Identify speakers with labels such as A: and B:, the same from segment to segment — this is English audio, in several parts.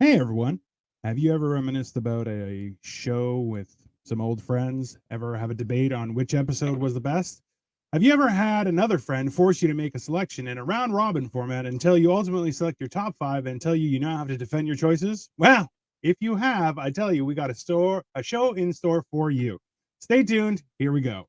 A: Hey everyone, have you ever reminisced about a show with some old friends? Ever have a debate on which episode was the best? Have you ever had another friend force you to make a selection in a round robin format until you ultimately select your top five and tell you now have to defend your choices? Well, if you have, I tell you, we got a show in store for you. Stay tuned. Here we go.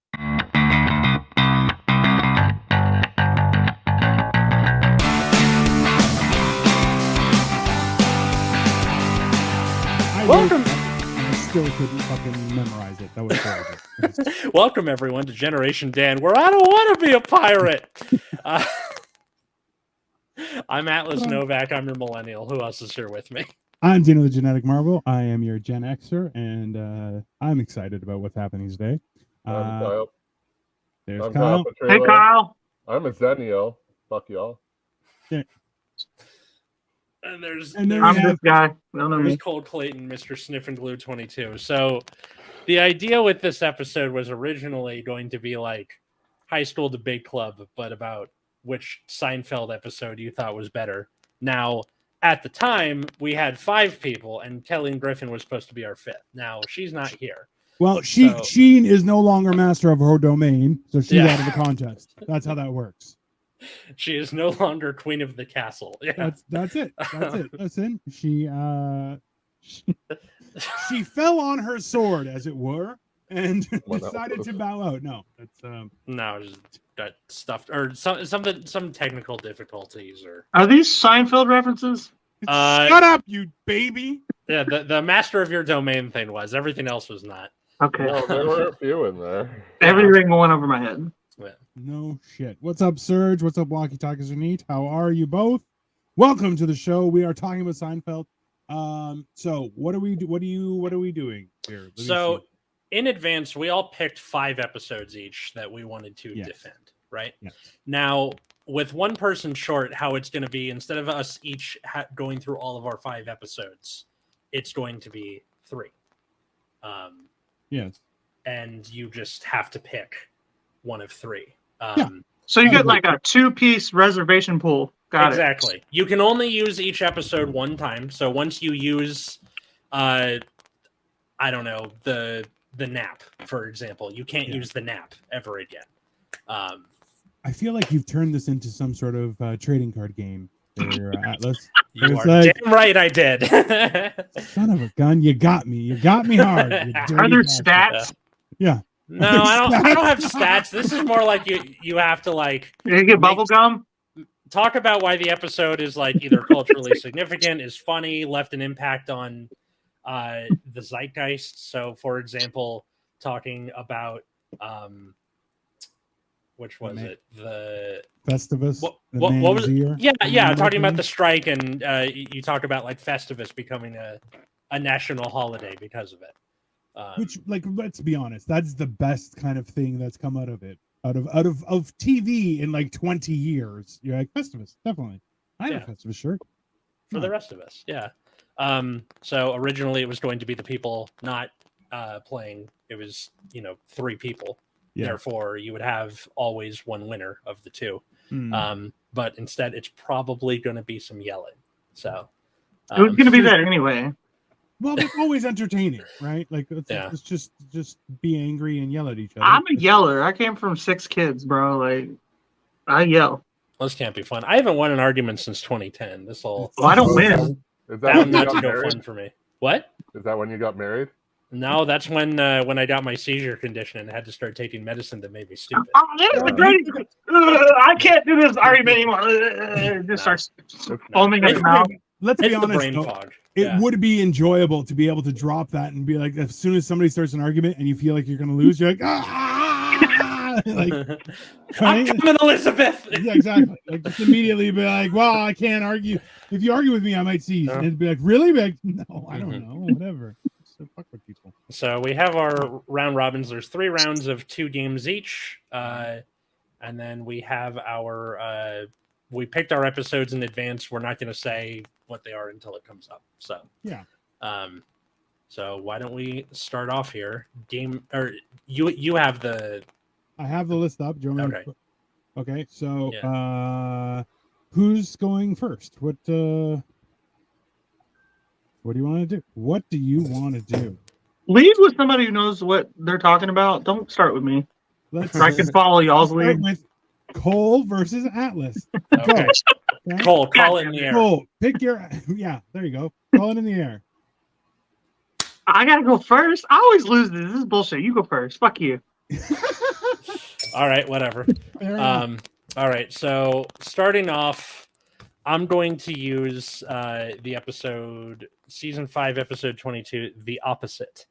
B: Welcome.
A: I still couldn't fucking memorize it. That was horrible.
B: Welcome everyone to Generation Dan, where I don't want to be a pirate. I'm Atlas Novak. I'm your millennial. Who else is here with me?
A: I'm Dino the Genetic Marvel. I am your Gen Xer, and I'm excited about what's happening today.
C: I'm Kyle.
A: There's
C: I'm
A: Kyle.
C: Petryla.
D: Hey, Kyle.
C: I'm a Zennial. Fuck y'all.
A: Yeah.
B: And there's
D: I'm this guy. No,
B: there's Cold Clayton, Mr. Sniff and Glue 22. So the idea with this episode was originally going to be like high school debate club, but about which Seinfeld episode you thought was better. Now, at the time, we had 5 people, and Kelly and Griffin was supposed to be our 5th. Now, she's not here.
A: Well, she is no longer master of her domain, so she's out of the contest. That's how that works.
B: She is no longer queen of the castle. Yeah,
A: that's it. Listen, she fell on her sword, as it were, and decided to bow out. No, that's
B: no, just got stuffed or some technical difficulties. Or
D: are these Seinfeld references?
A: Shut up, you baby.
B: Yeah, the master of your domain thing was. Everything else was not.
D: Okay.
C: Well, there were a few in there.
D: Everything going over my head.
B: Yeah.
A: No shit. What's up, Serge? What's up, Walkie Talkies are neat? How are you both? Welcome to the show. We are talking about Seinfeld. So what are we doing here?
B: So in advance, we all picked 5 episodes each that we wanted to defend, right?
A: Yes.
B: Now, with one person short, how it's going to be, instead of us each going through all of our 5 episodes, it's going to be 3.
A: Yes.
B: And you just have to pick one of 3.
D: So you get like a 2-piece reservation pool. Got
B: exactly. You can only use each episode one time. So once you use, I don't know, the nap, for example, you can't use the nap ever again.
A: I feel like you've turned this into some sort of trading card game there, Atlas.
B: You are damn right I did.
A: Son of a gun, you got me. You got me hard.
D: Are there stats?
A: Yeah.
B: No, I don't have stats. This is more like you have to like
D: You get bubble gum?
B: Talk about why the episode is like either culturally significant, is funny, left an impact on the zeitgeist. So, for example, talking about which was it? The
A: Festivus.
B: What was it? Yeah. Talking about the strike, and you talk about like Festivus becoming a national holiday because of it.
A: Which, like, let's be honest, that's the best kind of thing that's come out of it, out of TV in like 20 years. You're like, Festivus, definitely. I have a Festivus shirt
B: for the rest of us. Yeah. So originally it was going to be the people not playing. It was 3 people. Yeah. Therefore, you would have always one winner of the 2. But instead, it's probably going to be some yelling. So
D: it was going to be that anyway.
A: Well, it's always entertaining, right? Like, it's just be angry and yell at each other.
D: I'm a yeller. I came from 6 kids, bro. Like, I yell.
B: This can't be fun. I haven't won an argument since 2010. This will.
D: Well, I don't win.
C: Is that when you
B: not
C: got
B: to go
C: married?
B: fun for me. What?
C: Is that when you got married?
B: No, that's when I got my seizure condition and had to start taking medicine that made me stupid.
D: I can't do this argument anymore. It just starts foaming at the mouth.
A: Let's be honest,
B: brain
A: though,
B: fog.
A: It would be enjoyable to be able to drop that and be like, as soon as somebody starts an argument and you feel like you're going to lose, you're like, like,
B: I'm coming, Elizabeth.
A: Yeah, exactly. Like, just immediately be like, well, I can't argue. If you argue with me, I might seize. And it'd be like, really? Be like, no, I don't know. Whatever. So fuck with people.
B: So we have our round robins. There's 3 rounds of 2 games each. And then we have our we picked our episodes in advance. We're not going to say what they are until it comes up. So
A: yeah.
B: So why don't we start off here? You have the.
A: I have the list up. Do you want me
B: to...
A: Okay. So who's going first? What? What do you want to do? What do you want to do?
D: Lead with somebody who knows what they're talking about. Don't start with me.
A: Let's
D: I can follow y'all's
A: start
D: lead.
A: with Cole versus Atlas.
B: Okay.
A: Okay?
B: Cole, call in the air.
A: Cole, pick your. Yeah, there you go. Call it in the air.
D: I gotta go first. I always lose this. This is bullshit. You go first. Fuck you.
B: All right, whatever.
A: Fair enough.
B: All right, so starting off, I'm going to use the episode, season 5, episode 22, The Opposite.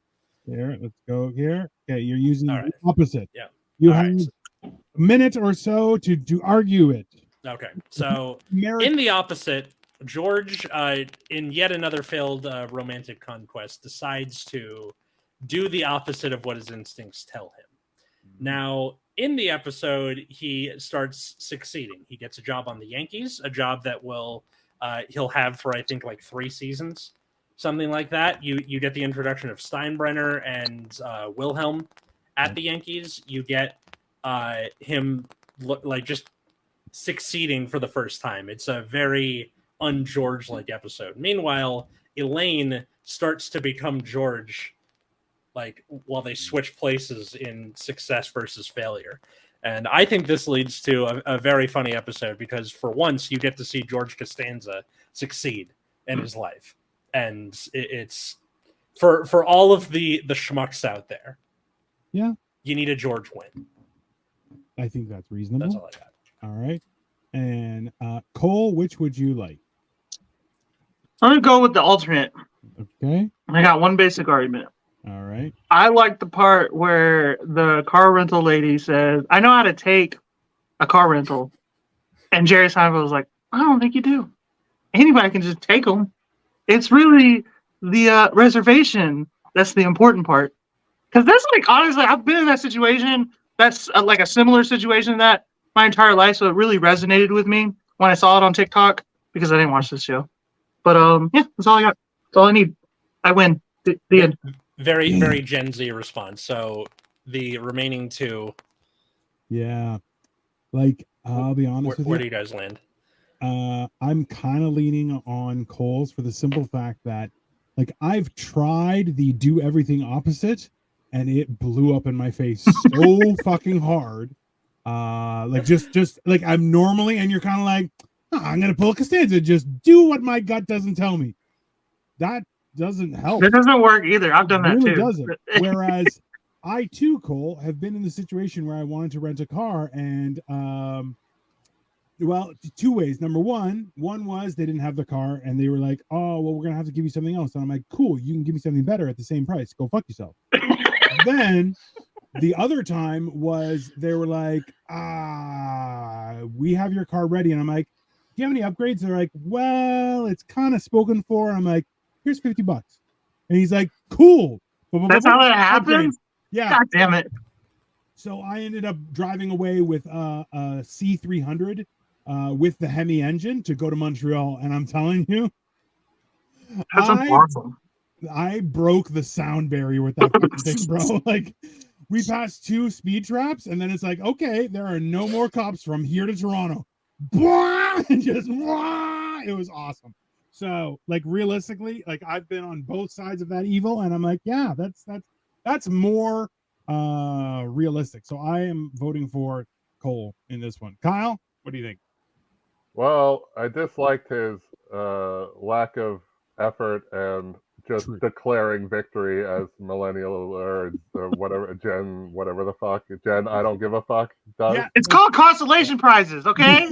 A: Here, let's go here. Okay, you're using
B: All
A: the
B: right.
A: opposite.
B: Yeah.
A: You
B: All
A: have
B: right.
A: a minute or so to argue it.
B: Okay, so
A: Merit-
B: in The Opposite, George, in yet another failed romantic conquest, decides to do the opposite of what his instincts tell him. Now, in the episode, he starts succeeding. He gets a job on the Yankees, a job that he'll have for, I think, like 3 seasons, something like that. You get the introduction of Steinbrenner and Wilhelm at the Yankees. You get him just succeeding for the first time. It's a very un-George-like episode. Meanwhile, Elaine starts to become George, while they switch places in success versus failure. And I think this leads to a very funny episode because for once you get to see George Costanza succeed in his life. And it's for all of the schmucks out there.
A: Yeah.
B: You need a George win.
A: I think that's reasonable.
B: That's all I got.
A: All right. And Cole, which would you like?
D: I'm gonna go with the alternate.
A: Okay.
D: I got one basic argument.
A: All right.
D: I like the part where the car rental lady says, "I know how to take a car rental," and Jerry Seinfeld was like, "I don't think you do. Anybody can just take them. It's really the reservation that's the important part." Because that's honestly, I've been in that situation. That's like a similar situation to that my entire life, so it really resonated with me when I saw it on TikTok because I didn't watch this show. But yeah, that's all I got. That's all I need. I win. The end.
B: Very, very Gen Z response. So the remaining 2.
A: Yeah. I'll be honest with
B: Where
A: you.
B: do you guys land?
A: I'm kind of leaning on Cole's for the simple fact that I've tried the do everything opposite and it blew up in my face so fucking hard. Just I'm normally, and you're kind of like, oh, I'm gonna pull Costanza, just do what my gut doesn't tell me. That doesn't help.
D: It doesn't work either. I've done that
A: really
D: too.
A: Doesn't. Whereas I too, Cole, have been in the situation where I wanted to rent a car, and 2 ways. Number one was they didn't have the car, and they were like, "Oh, well, we're gonna have to give you something else." And I'm like, "Cool, you can give me something better at the same price. Go fuck yourself." Then the other time was they were like, "We have your car ready," and I'm like, "Do you have any upgrades?" They're like, "Well, it's kind of spoken for." I'm like, "Here's $50," and he's like, "Cool."
D: That's how that happens?
A: Yeah.
D: God damn it.
A: So I ended up driving away with a C300 with the Hemi engine to go to Montreal, and I'm telling you,
D: That's awesome.
A: I broke the sound barrier with that fucking thing, bro. We passed 2 speed traps, and then it's like, okay, there are no more cops from here to Toronto. And just it was awesome. So, realistically, I've been on both sides of that evil, and I'm like, yeah, that's more realistic. So I am voting for Cole in this one. Kyle, what do you think?
C: Well, I disliked his lack of effort and just declaring victory as millennial or whatever, Gen, whatever the fuck. Gen, I don't give a fuck.
A: Yeah.
D: It's called consolation prizes, okay?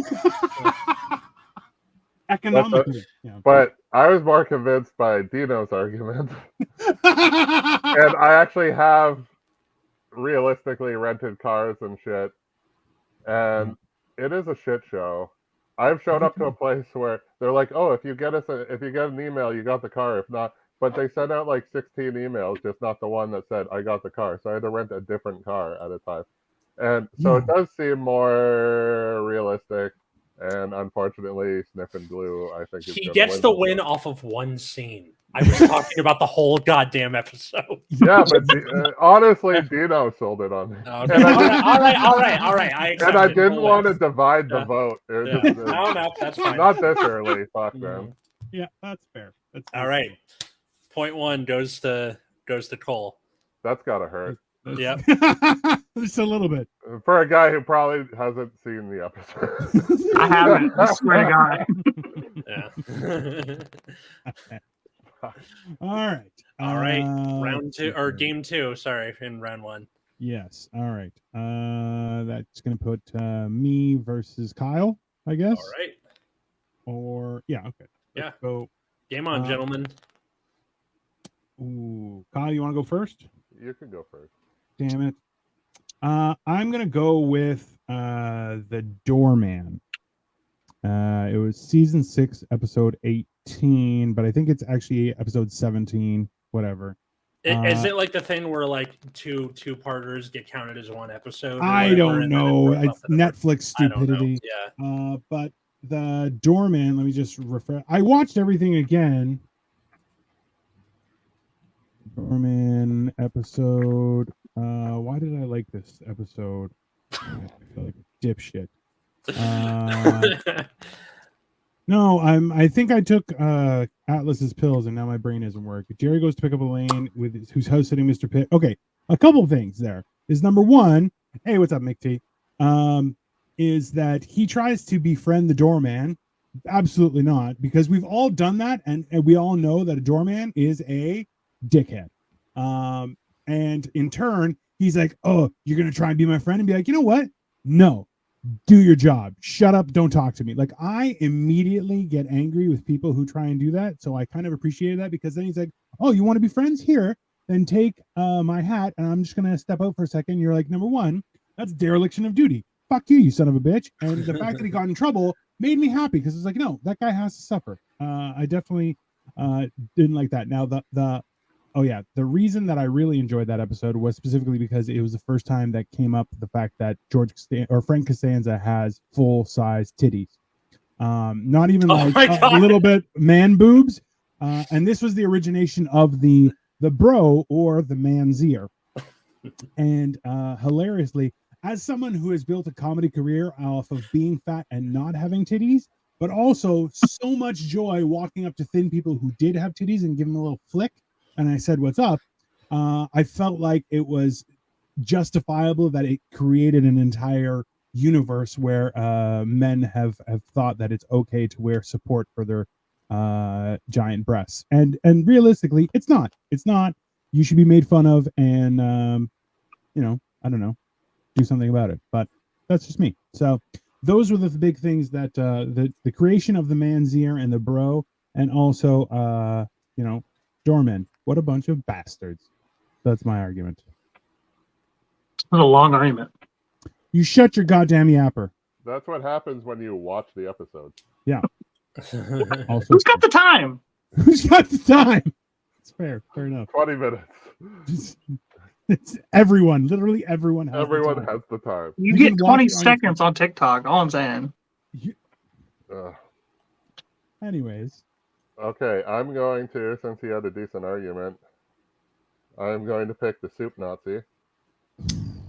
A: Economically. Yeah.
C: But I was more convinced by Dino's argument. And I actually have realistically rented cars and shit. And it is a shit show. I've showed up to a place where they're like, "Oh, if you get an email, you got the car. If not," but they sent out 16 emails, just not the one that said I got the car. So I had to rent a different car at a time. And so it does seem more realistic. And unfortunately, Sniff and Glue, I think
B: he gets the win off of one scene. I was talking about the whole goddamn episode.
C: Yeah, but honestly, Dino sold it on me.
B: Okay. All right.
C: And I didn't want to divide the vote.
B: No, that's fine.
C: Not this early. Fuck, man.
A: Yeah, that's fair.
B: All right. Point one goes to Cole.
C: That's gotta hurt
B: Yep.
A: Just a little bit.
C: for a guy who probably hasn't seen the episode.
D: I haven't. I swear to God.
B: Yeah.
A: All right.
B: All right. Round
A: let's
B: two
A: see
B: or
A: here.
B: game two. Sorry, in round one.
A: Yes. All right. That's gonna put me versus Kyle, I guess.
B: All right.
A: Or yeah. Okay.
B: Yeah.
A: Let's go.
B: Game on, gentlemen.
A: Ooh, Kyle, you want to go first?
C: You can go first.
A: Damn it. I'm gonna go with the Doorman. It was season 6, episode 18, but I think it's actually episode 17. Whatever.
B: Is it like the thing where like two-parters get counted as one episode? or
A: I
B: whatever,
A: don't
B: and then it
A: know.
B: goes
A: It's
B: up and over?
A: Netflix
B: I don't know.
A: stupidity.
B: Yeah.
A: But the Doorman. Let me just refer. I watched everything again. Doorman episode. Why did I like this episode? I feel like a dipshit. No, I think I took Atlas's pills and now my brain isn't working. Jerry goes to pick up Elaine who's house sitting Mr. Pitt. Okay, a couple things there. Is number one, hey, what's up, Mick T? Is that he tries to befriend the doorman. Absolutely not, because we've all done that, and we all know that a doorman is a dickhead. And in turn, he's like, oh, you're gonna try and be my friend, and be like, you know what? No. Do your job. Shut up. Don't talk to me. Like, I immediately get angry with people who try and do that. So I kind of appreciated that, because then he's like, oh, you want to be friends? Here, then take my hat, and I'm just going to step out for a second. You're like, number one, that's dereliction of duty. Fuck you, you son of a bitch. And the fact that he got in trouble made me happy, because it's like, no, that guy has to suffer. I definitely didn't like that. Now, the reason that I really enjoyed that episode was specifically because it was the first time that came up the fact that Frank Costanza has full-size titties. Not even like a little bit man boobs. And this was the origination of the bro or the man's ear. And hilariously, as someone who has built a comedy career off of being fat and not having titties, but also so much joy walking up to thin people who did have titties and give them a little flick, and I said, what's up? I felt like it was justifiable that it created an entire universe where men have thought that it's okay to wear support for their giant breasts. And realistically, it's not. It's not. You should be made fun of, and, I don't know, do something about it. But that's just me. So those were the big things that the creation of the man's ear and the bro, and also, doormen. What a bunch of bastards. That's my argument.
D: It was a long argument.
A: You shut your goddamn yapper.
C: That's what happens when you watch the episode.
A: Yeah. Also,
D: Who's got the time?
A: who's got the time? It's fair. Fair enough.
C: 20 minutes.
A: It's everyone. Literally everyone has
C: Everyone
A: the time.
C: has the time.
D: You
A: You can
D: get
A: watch
D: 20
A: it on your
D: seconds on TikTok. All I'm saying.
C: Ugh.
A: Anyways.
C: Okay, I'm going to, since he had a decent argument, I'm going to pick the soup Nazi.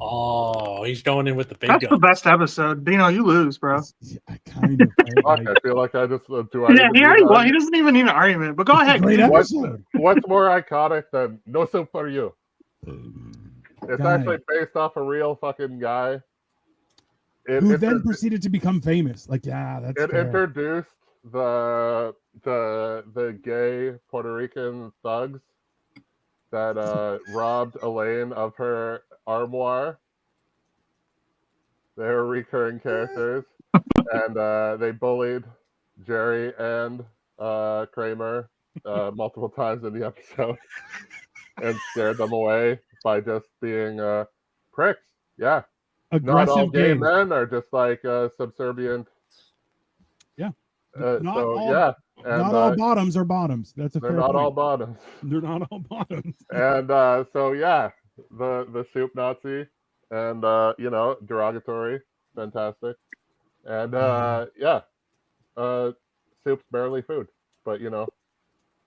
B: Oh, he's going in with the big
D: That's the
B: gun.
D: best episode. Dino, you lose, bro.
A: I kind of
C: Fuck, I feel like I just do. I
D: Yeah,
C: even
D: he
C: need
D: already
C: to
D: won. He doesn't even need an argument. But go ahead.
A: Great
D: continue.
A: episode.
C: What's more iconic than no soup for you? It's
A: Guy.
C: actually based off a real fucking guy.
A: Who then proceeded to become famous. Like, yeah, that's
C: It
A: fair.
C: introduced the gay Puerto Rican thugs that robbed Elaine of her armoire. They were recurring characters, and they bullied Jerry and Kramer multiple times in the episode and scared them away by just being pricks. Yeah. Not all
A: Aggressive
C: gay
A: games.
C: men are just like subservient.
A: Yeah.
C: And
A: not all bottoms are bottoms. That's a
C: they're
A: fair
C: not
A: point.
C: all bottoms.
A: They're not all bottoms.
C: And so yeah, the soup Nazi, and derogatory, fantastic, and soup's barely food, but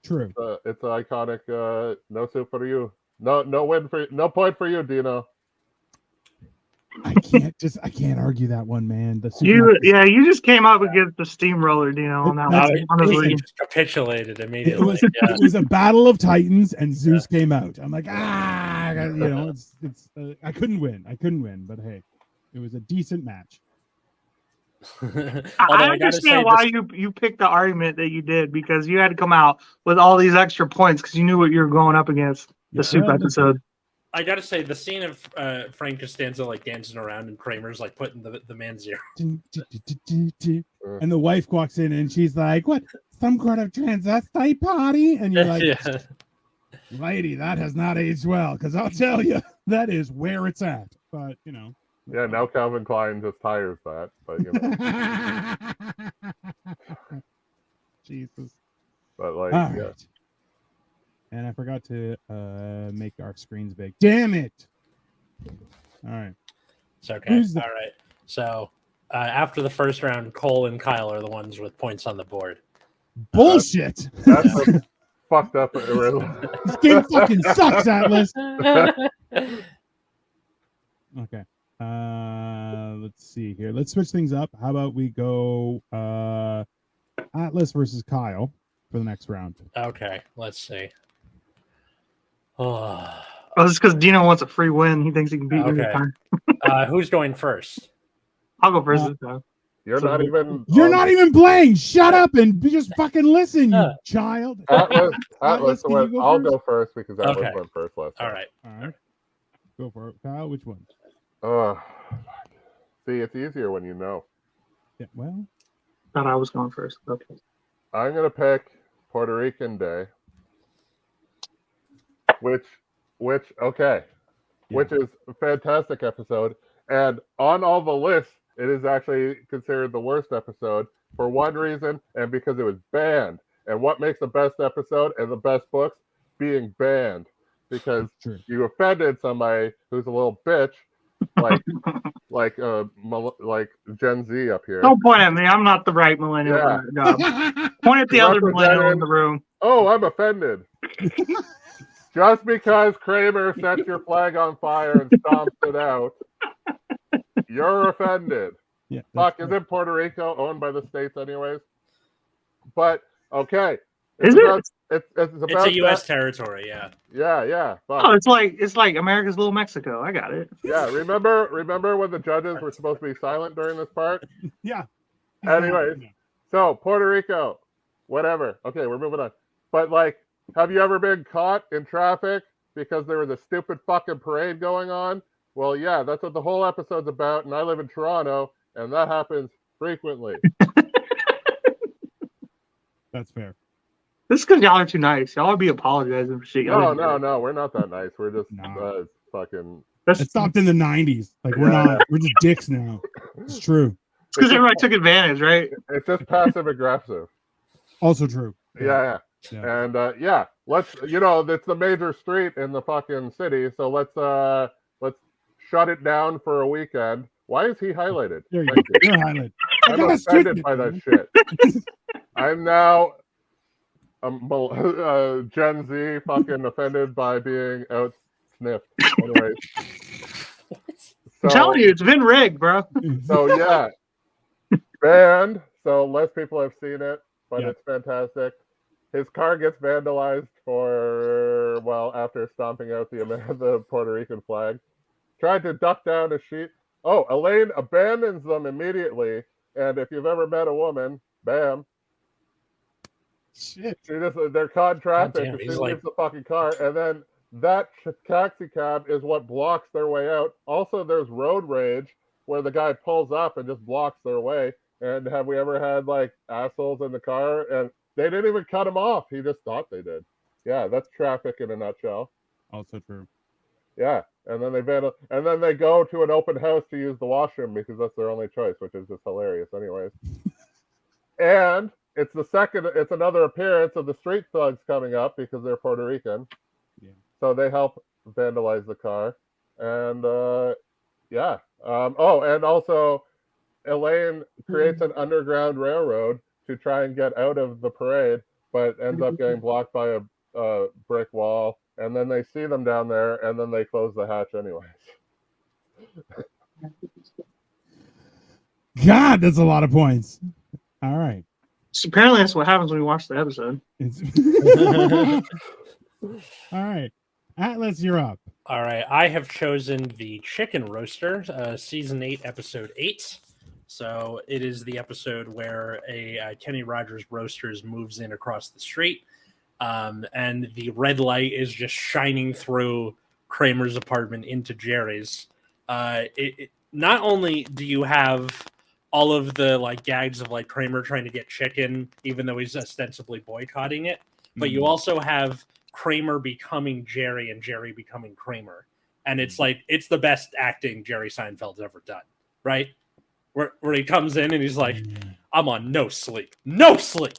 A: True.
C: it's an iconic. No soup for you. No win for no point for you, Dino.
A: I can't argue that one, man. The
D: You just came up against the steamroller, Dino, on that
A: That's-
D: one. On this
B: He
D: league.
B: just capitulated
A: it
B: immediately.
A: was
B: Yeah.
A: it was a battle of titans, and Zeus came out. I'm like, it's I couldn't win, but hey, it was a decent match.
B: Although
D: I
B: I gotta say,
D: understand why you picked the argument that you did, because you had to come out with all these extra points because you knew what you were going up against. The soup episode.
B: I gotta say the scene of Frank Costanza like dancing around and Kramer's like putting the man zero.
A: And the wife walks in and she's like, "What? Some kind of transvestite party?" And you're like,
B: Yeah.
A: "Lady, that has not aged well, because I'll tell you, that is where it's at." But you know,
C: Yeah, now Calvin Klein just hires that, but you know.
A: Jesus.
C: But like,
A: All
C: yeah.
A: right. And I forgot to make our screens big. Damn it! All right.
B: It's okay. All right. So after the first round, Cole and Kyle are the ones with points on the board.
A: Bullshit.
C: That's a fucked up.
A: This game fucking sucks, Atlas. Okay. Let's see here. Let's switch things up. How about we go Atlas versus Kyle for the next round?
B: Okay. Let's see. Oh.
D: Oh, it's because Dino wants a free win. He thinks he can beat you this
B: Okay.
D: time.
B: Who's going first?
D: I'll go first this time.
C: You're not even.
A: You're not even playing. Shut up and just fucking listen, you child.
C: Atlas
A: can you
C: went,
A: go
C: I'll
A: first?
C: go first because Atlas
B: Okay.
C: went first last time.
B: All right.
A: All right. Go for it. Kyle, which one?
C: See, it's easier when you know.
A: Yeah, well.
D: Thought I was going first. Okay.
C: I'm gonna pick Puerto Rican Day, which okay, which is a fantastic episode, and on all the lists, it is actually considered the worst episode for one reason, and because it was banned. And what makes the best episode and the best books? Being banned, because you offended somebody who's a little bitch, like Gen Z up here.
D: Don't point at me. I'm not the right millennial.
C: Yeah.
D: No. Point at the other millennial in the room.
C: Oh, I'm offended. Just because Kramer sets your flag on fire and stomps it out, you're offended.
A: Yeah.
C: Fuck, isn't Puerto Rico owned by the states anyways? But okay.
D: Is it?
C: It's about
B: It's a U.S. territory. Yeah.
C: Yeah. Fuck.
D: Oh, it's like America's Little Mexico. I got it.
C: Yeah, remember when the judges were supposed to be silent during this part?
A: Yeah.
C: Anyways, so Puerto Rico, whatever. Okay, we're moving on. But like, have you ever been caught in traffic because there was a stupid fucking parade going on? Well, yeah, that's what the whole episode's about. And I live in Toronto, and that happens frequently.
A: That's fair.
D: This is because y'all are too nice. Y'all will be apologizing for shit.
C: No, we're not that nice. We're just fucking.
A: It stopped in the 90s. Like we're just dicks now. It's true.
D: It's because everybody took advantage, right?
C: It's just passive aggressive.
A: Also true.
C: Yeah. And let's it's the major street in the fucking city, so let's shut it down for a weekend. Why is he highlighted?
A: There you go. You're highlighted.
C: I'm offended by that shit. I'm now Gen Z fucking offended by being out sniffed. Anyways.
D: I'm telling you, it's been rigged, bro.
C: So yeah. Banned. So less people have seen it, but it's fantastic. His car gets vandalized after stomping out the Puerto Rican flag. Tried to duck down a sheet. Oh, Elaine abandons them immediately. And if you've ever met a woman, bam.
A: Shit.
C: They're caught in traffic.
B: Damn,
C: She leaves the fucking car. And then that taxi cab is what blocks their way out. Also, there's road rage where the guy pulls up and just blocks their way. And have we ever had like assholes in the car? And they didn't even cut him off. He just thought they did. Yeah, that's traffic in a nutshell.
A: Also true.
C: Yeah, and then they go to an open house to use the washroom because that's their only choice, which is just hilarious, anyways. And it's another appearance of the street thugs coming up because they're Puerto Rican.
A: Yeah.
C: So they help vandalize the car, and and also Elaine creates an underground railroad to try and get out of the parade, but ends up getting blocked by a brick wall. And then they see them down there, and then they close the hatch anyways.
A: God, that's a lot of points. All right.
D: So apparently, that's what happens when we watch the episode.
A: All right. Atlas, you're up.
B: All right, I have chosen the Chicken Roaster, season 8, episode 8. So it is the episode where a Kenny Rogers Roasters moves in across the street, and the red light is just shining through Kramer's apartment into Jerry's. Not only do you have all of the like gags of like Kramer trying to get chicken, even though he's ostensibly boycotting it, but you also have Kramer becoming Jerry and Jerry becoming Kramer. And it's like, it's the best acting Jerry Seinfeld's ever done, right? Where he comes in and he's like, I'm on no sleep. No sleep.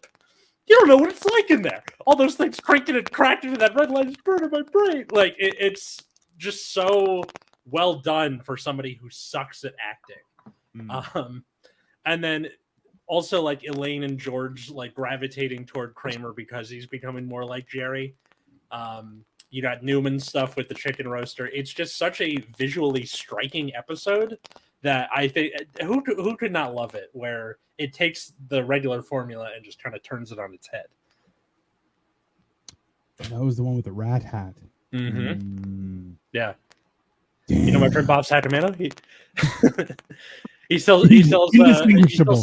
B: You don't know what it's like in there. All those things cranking and cracking and that red light is burning my brain. Like, it's just so well done for somebody who sucks at acting. And then also like Elaine and George like gravitating toward Kramer because he's becoming more like Jerry. You got Newman's stuff with the chicken roaster. It's just such a visually striking episode that I think who could not love it, where it takes the regular formula and just kind of turns it on its head.
A: That was the one with the rat hat.
B: Yeah.
A: Damn.
B: You know my friend Bob Sacramento? He sells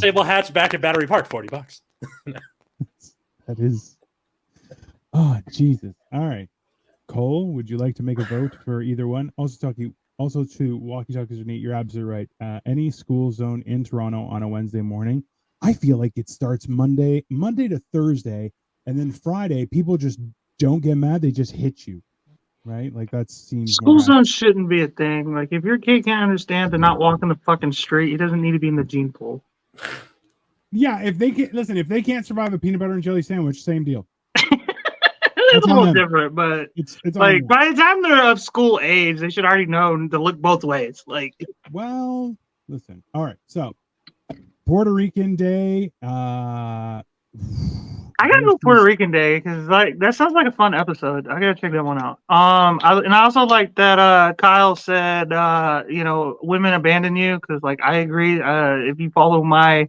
B: Sable hats back at Battery Park, $40.
A: That is. Oh, Jesus. All right. Cole, would you like to make a vote for either one? Also to walkie-talkies or Nate, you're absolutely right. Any school zone in Toronto on a Wednesday morning, I feel like it starts Monday to Thursday, and then Friday, people just don't get mad. They just hit you, right? Like that seems
D: School zone shouldn't be a thing. Like if your kid can't understand to not walk in the fucking street, he doesn't need to be in the gene pool.
A: Yeah, if they can't survive a peanut butter and jelly sandwich, same deal.
D: It's a little different, but it's like by the time they're of school age, they should already know to look both ways. Like,
A: well, listen. All right, so Puerto Rican Day.
D: I gotta go Puerto Rican Day because like that sounds like a fun episode. I gotta check that one out. I also like that Kyle said women abandon you because like I agree. If you follow my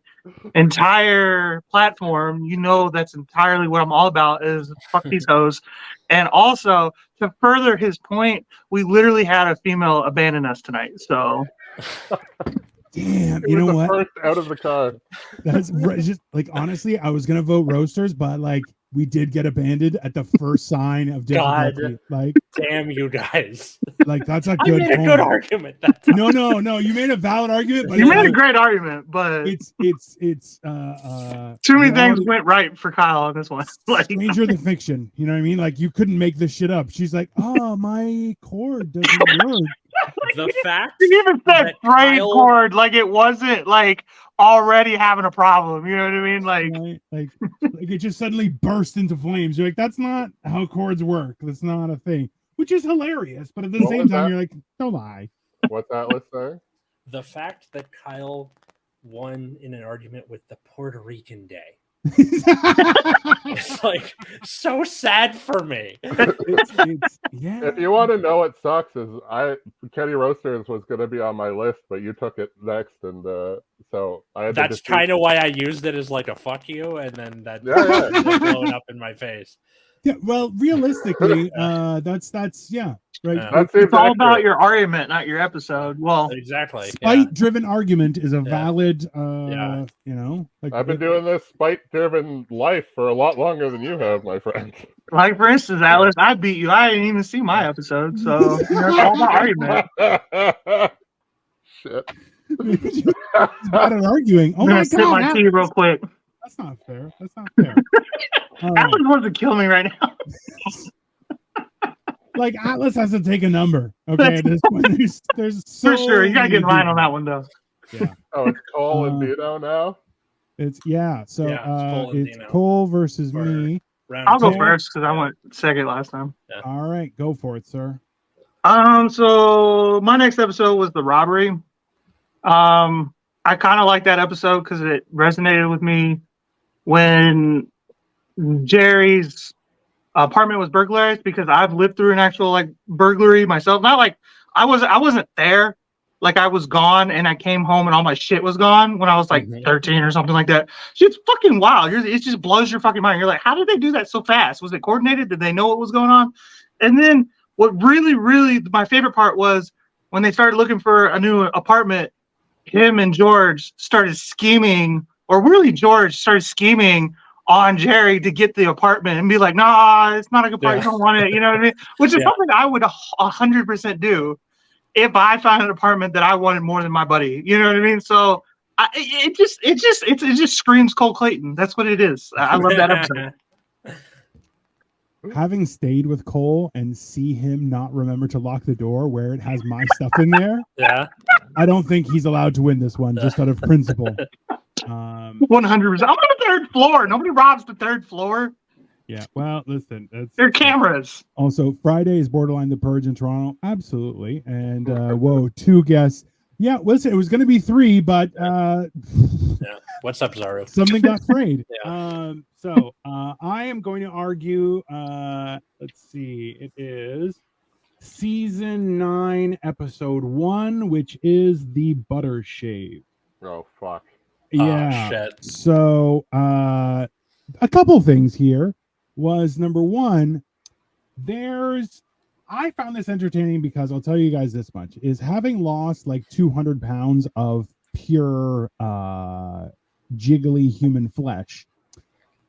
D: entire platform, you know that's entirely what I'm all about is fuck these hoes. And also to further his point, we literally had a female abandon us tonight. So.
A: Damn, you know what?
C: First out of the car.
A: That's just like honestly, I was gonna vote roasters, but like we did get abandoned at the first sign of difficulty.
B: God,
A: like,
B: damn you guys!
A: Like that's a good.
B: I made a good argument.
A: No, you made a valid argument. But
D: you made a great argument, but
A: it's
D: too many things went right for Kyle on this one. Like
A: stranger than fiction. You know what I mean? Like you couldn't make this shit up. She's like, oh, my cord doesn't work.
B: The fact
D: she even said frayed cord, like it wasn't like already having a problem. You know what I mean?
A: Like it just suddenly burst into flames. You're like, that's not how cords work. That's not a thing. Which is hilarious, but at the same time, you're like, don't lie.
C: What's Atlas saying?
B: The fact that Kyle won in an argument with the Puerto Rican Day. It's like so sad for me.
A: Yeah.
C: If you want to know what sucks is Kenny Roasters was going to be on my list, but you took it next, and so I had.
B: That's kind of why I used it as like a fuck you, and then that blowing up in my face.
A: Yeah, well, realistically, that's yeah, right.
D: It's all about your argument, not your episode. Well,
B: exactly.
A: Spite-driven argument is a valid, Like,
C: I've been doing this spite-driven life for a lot longer than you have, my friend.
D: Like for instance, Atlas, I beat you. I didn't even see my episode, so it's all about argument.
C: Shit.
A: About an arguing. Oh my
D: God! My tea real quick.
A: That's not fair.
D: Atlas wants to kill me right now.
A: Like Atlas has to take a number. Okay, at this point, there's so
D: for sure. You gotta get in line on that one though.
A: Yeah.
C: Oh, it's Cole and Dino now.
A: It's So it's
B: Dino.
A: Cole versus me.
D: I'll go first because I went second last time.
B: Yeah.
A: All right, go for it, sir.
D: So my next episode was the robbery. I kind of like that episode because it resonated with me when Jerry's apartment was burglarized, because I've lived through an actual like burglary myself. Not like I wasn't there, like I was gone and I came home and all my shit was gone when I was like 13 or something like that. Shit's fucking wild. It just blows your fucking mind. You're like, how did they do that so fast? Was it coordinated? Did they know what was going on? And then what really, really my favorite part was when they started looking for a new apartment, him and George started scheming, or really George started scheming on Jerry to get the apartment and be like, nah, it's not a good part. You don't want it. You know what I mean? Which is something I would 100% do if I found an apartment that I wanted more than my buddy. You know what I mean? So it just screams Cole Clayton. That's what it is. I love that episode.
A: Having stayed with Cole and see him not remember to lock the door where it has my stuff in there,
B: Yeah,
A: I don't think he's allowed to win this one just out of principle.
D: 100%. I'm on the third floor. Nobody robs the third floor.
A: Yeah, well, listen,
D: There are cameras.
A: Also, Friday is borderline the purge in Toronto. Absolutely. And whoa, 2 guests. Yeah, listen, it was going to be 3, but
B: yeah. What's up, Zaru?
A: something got frayed.
B: Yeah.
A: So I am going to argue. Let's see, it is season 9, episode 1, which is the butter shave.
C: Oh fuck.
A: Yeah.
B: Oh, shit.
A: So a couple things here was number 1. I found this entertaining because I'll tell you guys this much is having lost like 200 pounds of pure jiggly human flesh.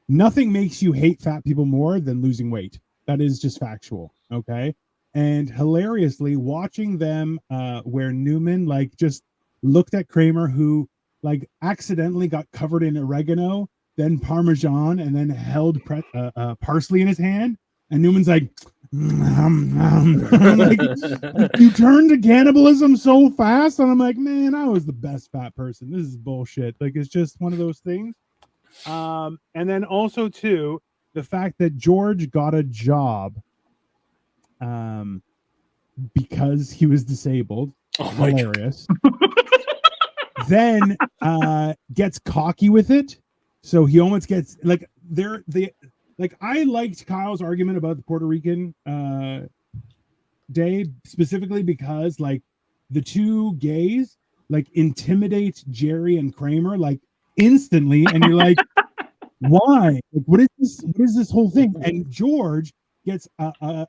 A: Nothing makes you hate fat people more than losing weight. That is just factual. Okay. And hilariously watching them where Newman like just looked at Kramer, who like accidentally got covered in oregano, then Parmesan, and then held parsley in his hand. And Newman's like, like, you turned to cannibalism so fast. And I'm like, man, I was the best fat person. This is bullshit. Like, it's just one of those things. And then also, too, the fact that George got a job because he was disabled.
B: Oh my
A: Hilarious. Then gets cocky with it. So he almost gets like I liked Kyle's argument about the Puerto Rican day specifically because like the 2 gays like intimidate Jerry and Kramer like instantly, and you're like, why? Like, what is this whole thing? And George gets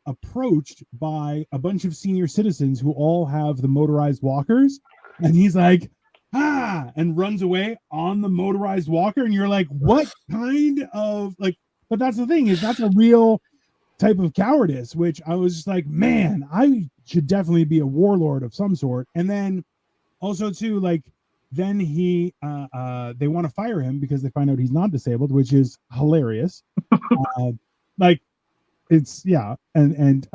A: approached by a bunch of senior citizens who all have the motorized walkers, and he's like, and runs away on the motorized walker, and you're like, what kind of like? But that's the thing, is that's a real type of cowardice, which I was just like, man, I should definitely be a warlord of some sort. And then also too, like, then they want to fire him because they find out he's not disabled, which is hilarious. Like, it's and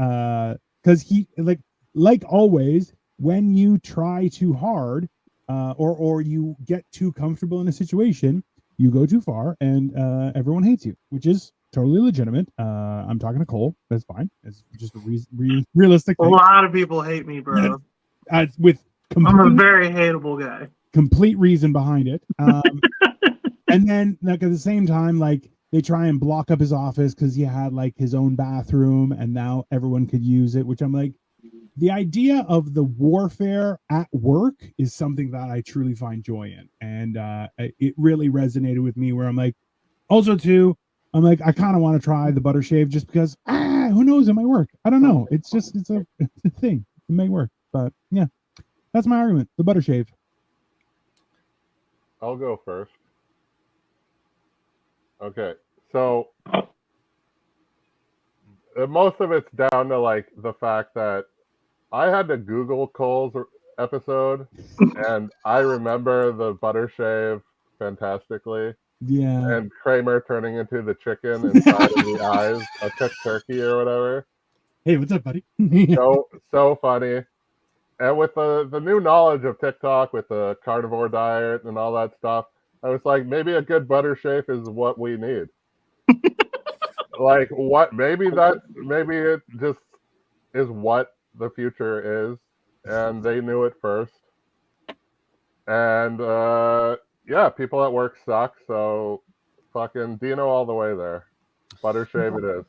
A: because he like always, when you try too hard or you get too comfortable in a situation, you go too far, and everyone hates you, which is totally legitimate. I'm talking to Cole. That's fine. It's just a realistic thing.
D: A lot of people hate me, bro.
A: With
D: I'm a very hateable guy.
A: Complete reason behind it. And then, like, at the same time, like, they try and block up his office because he had like his own bathroom, and now everyone could use it. Which I'm like, the idea of the warfare at work is something that I truly find joy in, and it really resonated with me. Where I'm like, also too, I'm like, I kind of want to try the butter shave just because, who knows, it might work. I don't know. It's a thing. It may work, but yeah, that's my argument. The butter shave.
C: I'll go first. Okay, so most of it's down to like the fact that I had to Google Cole's episode, and I remember the butter shave fantastically.
A: Yeah.
C: And Kramer turning into the chicken inside of the eyes, a cooked turkey or whatever.
A: Hey, what's up, buddy?
C: So funny. And with the new knowledge of TikTok, with the carnivore diet and all that stuff, I was like, maybe a good butter shave is what we need. Like, what? Maybe it just is what the future is, and they knew it first. And yeah, people at work suck, so fucking Dino all the way there. Butter shave it is.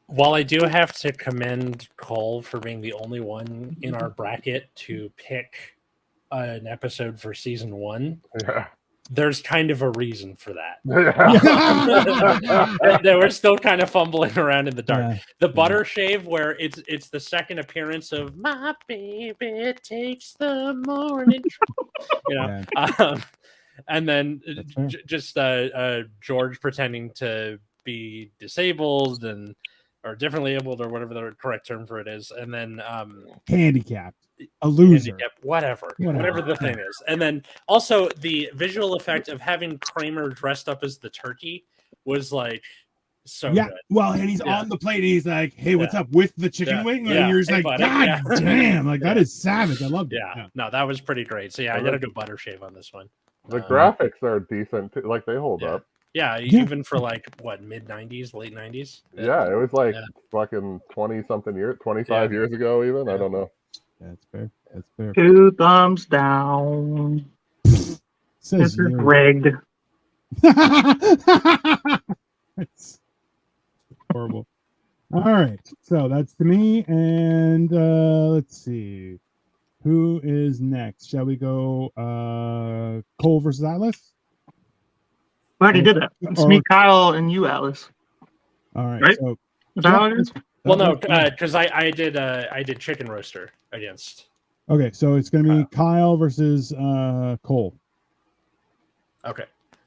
B: While I do have to commend Cole for being the only one in our bracket to pick an episode for season 1,
C: Yeah.
B: there's kind of a reason for that.
C: Yeah.
B: They were still kind of fumbling around in the dark.
A: Yeah.
B: The butter shave, where it's the second appearance of "My baby takes the morning," and then just George pretending to be disabled or differently abled or whatever the correct term for it is, and then
A: handicapped, a loser,
B: whatever the thing is. And then also the visual effect of having Kramer dressed up as the turkey was like so good.
A: Well, and he's on the plate and he's like, hey, what's up with the chicken wing? And you're just like, buddy. God damn, like that is savage. I love it.
B: No, that was pretty great. So I gotta go butter shave on this one.
C: The graphics are decent too. Like they hold up.
B: Yeah, even for like what, mid 90s, late 90s.
C: Yeah, it was like fucking 20 something years, 25 years ago even. I don't know.
A: That's fair. That's fair.
D: 2 thumbs down. This is rigged.
A: It's horrible. All right, so that's to me, and let's see, who is next? Shall we go Cole versus Atlas?
D: We already did that. It's me, Kyle, and you, Atlas.
A: All right.
D: Right?
A: So,
D: is that how it is?
B: Well, no, because I did chicken roaster against.
A: Okay, so it's going to be Kyle versus Cole.
B: Okay.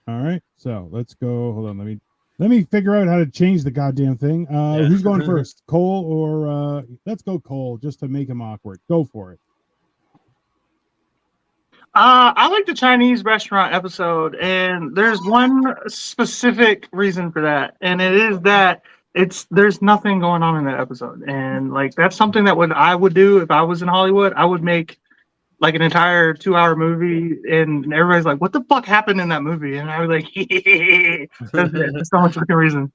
A: All right. So let's go. Hold on. Let me figure out how to change the goddamn thing. Who's going first, Cole or let's go Cole, just to make him awkward. Go for it.
D: I like the Chinese restaurant episode, and there's one specific reason for that, and it is that there's nothing going on in that episode, and like that's something that I would do if I was in Hollywood. I would make like an entire 2-hour movie, and everybody's like, "What the fuck happened in that movie?" And I was like, "That's it. That's so much fucking reason,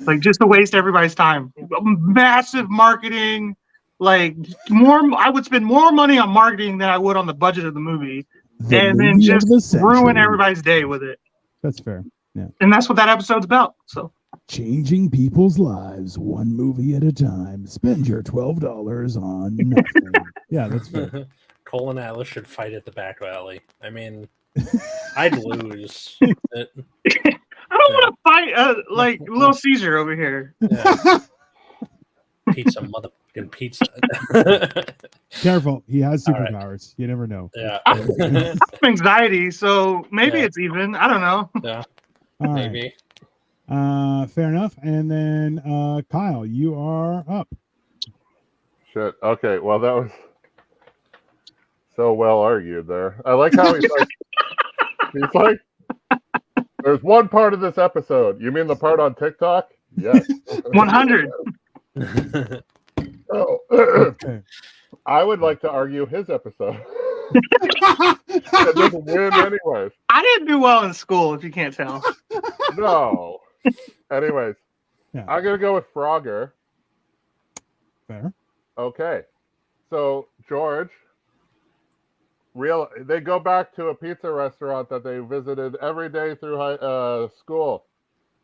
D: like just to waste everybody's time. Massive marketing." Like I would spend more money on marketing than I would on the budget of the movie, and then just ruin everybody's day with it.
A: That's fair. Yeah,
D: and that's what that episode's about. So
A: changing people's lives one movie at a time. Spend your $12 on nothing. Yeah, that's fair.
B: Cole and Atlas should fight at the back alley. I mean, I'd lose.
D: I don't want to fight like Little Caesar over here.
B: Yeah. Pizza, motherfucking pizza.
A: Careful, he has superpowers. Right. You never know.
B: Yeah.
D: I have anxiety, so maybe it's even. I don't know.
B: Yeah.
A: Maybe. Right. Fair enough. And then Kyle, you are up.
C: Shit. Okay. Well, that was so well argued there. I like how he's like, there's one part of this episode. You mean the part on TikTok? Yes.
D: 100.
C: Okay. I would like to argue his episode. It doesn't win anyways.
D: I didn't do well in school, if you can't tell.
C: No. Anyways, I'm gonna go with Frogger.
A: Fair.
C: Okay. So George, they go back to a pizza restaurant that they visited every day through school,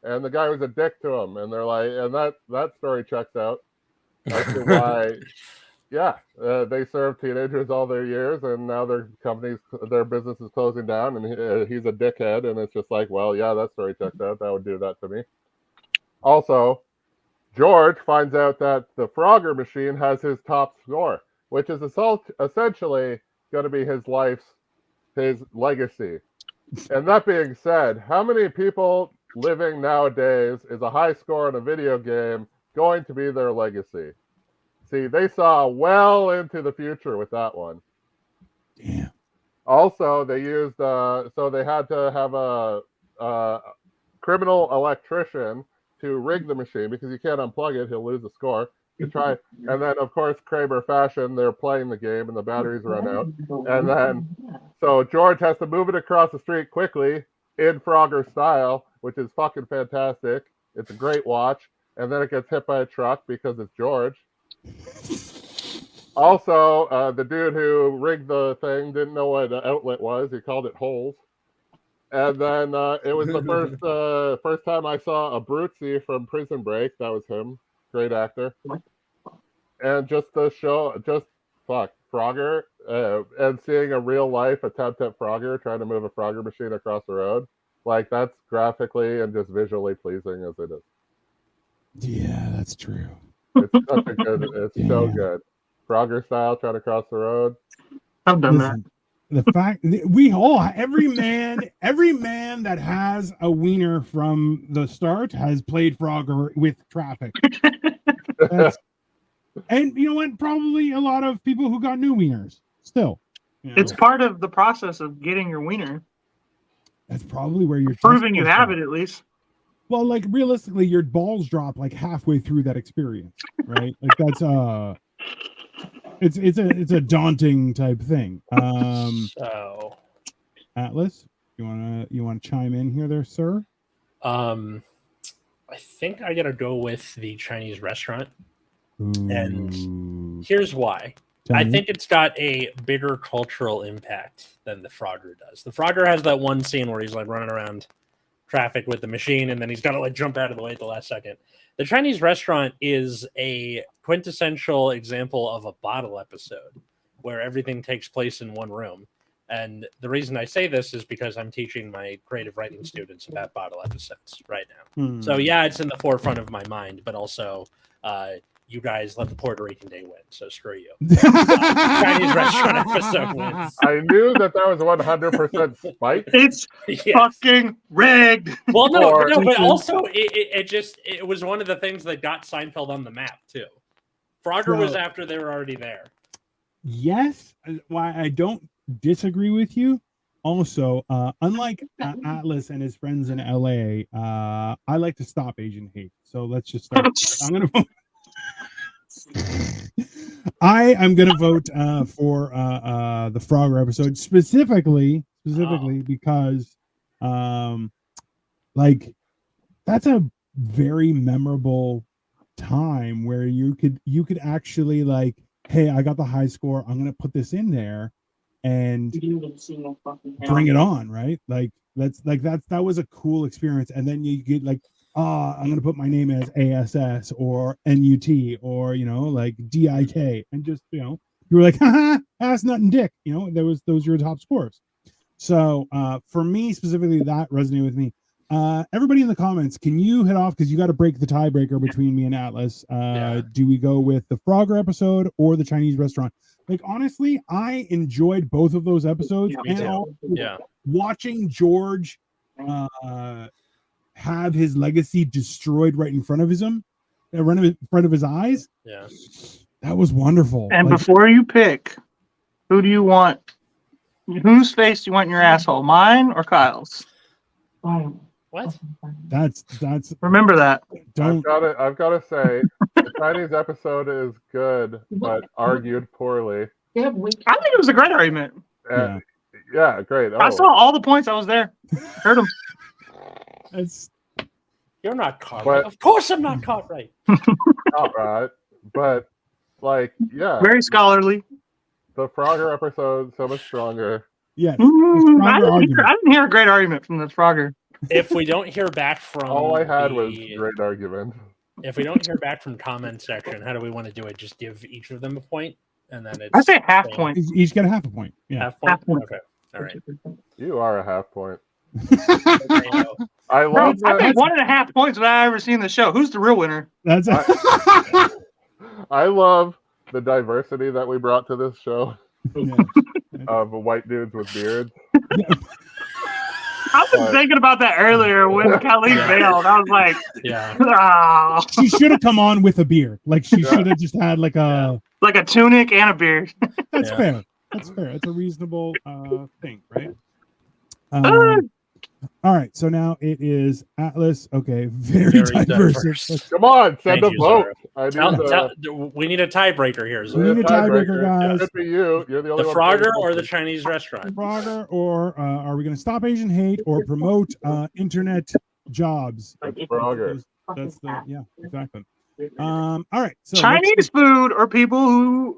C: and the guy was a dick to him, and they're like, and that story checks out. As to why, they served teenagers all their years, and now their business is closing down, and he's a dickhead, and it's just like, well, yeah, that story checks out. That would do that to me. Also, George finds out that the Frogger machine has his top score, which is essentially going to be his legacy. And that being said, how many people living nowadays is a high score in a video game going to be their legacy? See, they saw well into the future with that one.
A: Damn.
C: Also, they used so they had to have a criminal electrician to rig the machine because you can't unplug it; he'll lose the score. To try, and then of course Kramer fashion, they're playing the game and the batteries run out, and then so George has to move it across the street quickly in Frogger style, which is fucking fantastic. It's a great watch. And then it gets hit by a truck because it's George. Also, the dude who rigged the thing didn't know what an outlet was. He called it holes. And then it was the first time I saw a Brutzi from Prison Break. That was him. great actor. And just the show, Frogger, and seeing a real life attempt at Frogger trying to move a Frogger machine across the road, like that's graphically and just visually pleasing as it is.
A: Yeah, that's true.
C: It's such a good, it's so
A: Yeah.
C: good. Frogger style, trying to cross the road.
D: I've done that.
A: Listen, the fact we all every man that has a wiener from the start has played Frogger with traffic. That's- and you know what? Probably a lot of people who got new wieners still. You know,
D: It's part of the process of getting your wiener.
A: that's probably where you're
D: Proving you have it, at least.
A: Well, like realistically, your balls drop like halfway through that experience, right? Like that's it's a daunting type thing.
B: So,
A: Atlas, you wanna chime in here, there, sir?
B: I think I gotta go with the Chinese restaurant. And here's why. I think it's got a bigger cultural impact than the Frogger does. The Frogger has that one scene where he's like running around traffic with the machine, and then he's got to like jump out of the way at the last second. The Chinese restaurant is a quintessential example of a bottle episode where everything takes place in one room. And the reason I say this is because I'm teaching my creative writing students about bottle episodes right now. So yeah, it's in the forefront of my mind, but also you guys let the Puerto Rican Day win, so screw you. Chinese restaurant episode wins.
C: I knew that was 100% spike.
D: It's fucking rigged.
B: Well, no,
C: Or-
B: but also it was one of the things that got Seinfeld on the map too. Frogger was after they were already there.
A: Yes, why I don't disagree with you. Also, unlike Atlas and his friends in LA, I like to stop Asian hate. So let's just start. I'm gonna vote. I am gonna vote for the Frogger episode specifically because like that's a very memorable time where you could actually like, hey, I got the high score, I'm gonna put this in there and bring it on, right? Like that was a cool experience. And then you get like, I'm gonna put my name as ASS or NUT or like DIK, and just you were like, haha, ass nut and dick, those were your top scores. So for me specifically, that resonated with me. Everybody in the comments, can you hit off, because you got to break the tiebreaker between me and Atlas. Do we go with the Frogger episode or the Chinese restaurant? Like honestly, I enjoyed both of those episodes.
B: Me too.
A: Also watching George have his legacy destroyed right in front of his eyes.
B: Yeah,
A: that was wonderful.
D: And before you pick, who do you want? Whose face do you want in your asshole? Mine or Kyle's?
B: What?
A: That's
D: remember that.
A: Don't.
C: I've gotta say, the Chinese episode is good, but argued poorly.
D: I think it was a great argument.
C: Yeah, great.
D: I saw all the points. I was there. Heard them.
B: You're not caught right. Of course I'm not caught right.
C: All right. But like, yeah.
D: Very scholarly.
C: The Frogger episode so much stronger.
A: Yeah.
D: I didn't hear a great argument from the Frogger.
B: If we don't hear back from
C: all I had was great argument.
B: If we don't hear back from comment section, how do we want to do it? Just give each of them a point, and then it's
D: I say half point.
A: Each get a half a point. Yeah.
B: Half point? Okay. All right.
C: You are a half point.
D: I love I think 1.5 points without ever seen the show. Who's the real winner?
A: That's
C: I love the diversity that we brought to this show of white dudes with beards.
D: I was thinking about that earlier when Kelly failed. I was like, oh.
A: She should have come on with a beard. Like she should have just had like a
D: tunic and a beard.
A: That's fair. That's fair. It's a reasonable thing, right? All right, so now it is Atlas. Okay, very diverse.
C: Come on, send a vote.
B: We need a tiebreaker here.
A: We need a tiebreaker, guys.
C: It could be you. You're the only
B: one. The Frogger or the Chinese restaurant?
A: Frogger, or are we going to stop Asian hate or promote internet jobs?
C: Frogger.
A: That's exactly. All right. So
D: Chinese food or people who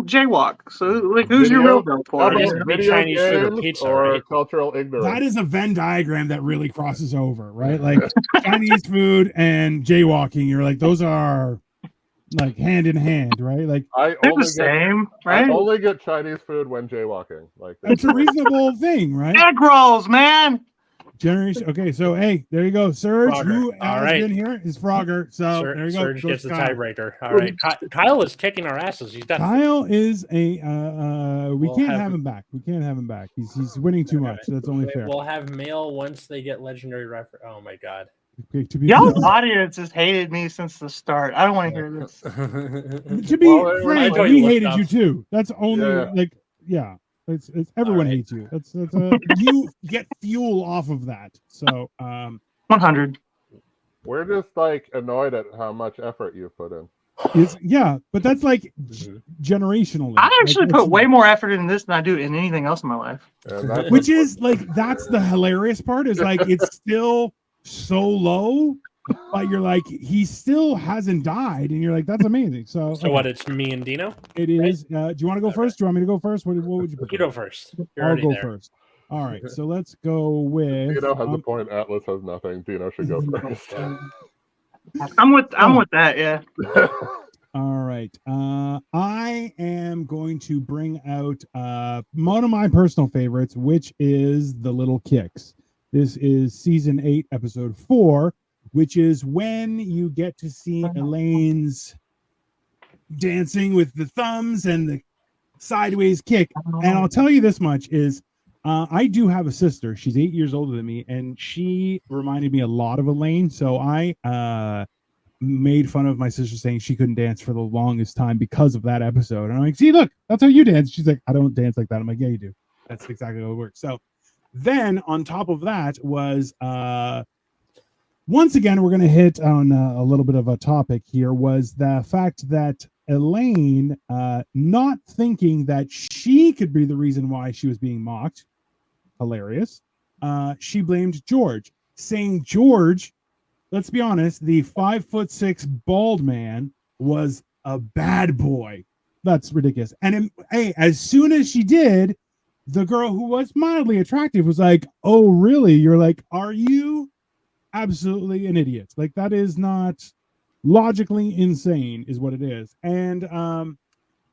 D: jaywalk. So like, who's your real vote for?
B: Chinese food or pizza
C: or cultural ignorance.
A: That is a Venn diagram that really crosses over, right? Like Chinese food and jaywalking. You're like, those are like hand in hand, right? Like
C: I
D: They're
C: only
D: the
C: get
D: same,
C: I
D: right?
C: only get Chinese food when jaywalking. Like
A: it's a reasonable thing, right?
D: Egg rolls, man.
A: Generation. Okay, so hey, there you go, Serge,
B: Frogger.
A: who
B: All
A: has
B: right.
A: been here is Frogger. So there you go.
B: Serge
A: Goes
B: gets the
A: Kyle.
B: tiebreaker. All right, Kyle is kicking our asses. He's definitely.
A: Kyle is a we
B: We'll
A: can't
B: have-
A: have him back. We can't have him back. He's winning too much. That's only fair.
B: We'll have mail once they get legendary reference. Oh my god.
A: Okay, to be
D: Y'all's audience has hated me since the start. I don't want to hear this.
A: to be
C: Well, they were
A: frank,
B: like-
A: we
B: Looked
A: hated
B: up.
A: you too. That's only
C: Yeah.
A: like yeah. It's everyone
B: right.
A: hates you. That's you get fuel off of that. So
D: 100.
C: we're just like annoyed at how much effort you put in.
A: it's yeah, but that's like generationally.
D: I actually
A: Like,
D: put
A: it's-
D: way more effort in this than I do in anything else in my life.
C: And that's
A: which is like that's the hilarious part is like it's still so low, but you're like he still hasn't died, and you're like that's amazing. So
B: So what? It's me and Dino.
A: it is. Do you want to go first? Do you want me to go first? What would you prefer?
B: You go first. You're
A: I'll
B: already
A: go
B: there.
A: first. All right, so let's go with.
C: Dino has a point. Atlas has nothing. Dino should go first.
D: I'm with that, yeah.
A: All right. I am going to bring out one of my personal favorites, which is The Little Kicks. This is season 8, episode 4, which is when you get to see Elaine's dancing with the thumbs and the sideways kick. And I'll tell you this much is I do have a sister. She's 8 years older than me, and she reminded me a lot of Elaine. So I made fun of my sister saying she couldn't dance for the longest time because of that episode. And I'm like, see, look, that's how you dance. She's like, I don't dance like that. I'm like, yeah, you do. That's exactly how it works. So then on top of that was once again, we're going to hit on a little bit of a topic here, was the fact that Elaine, not thinking that she could be the reason why she was being mocked, hilarious, she blamed George, saying George, let's be honest, the 5'6" bald man was a bad boy. That's ridiculous. And hey, as soon as she did, the girl who was mildly attractive was like, oh, really? You're like, are you absolutely an idiot? Like, that is not logically insane is what it is. And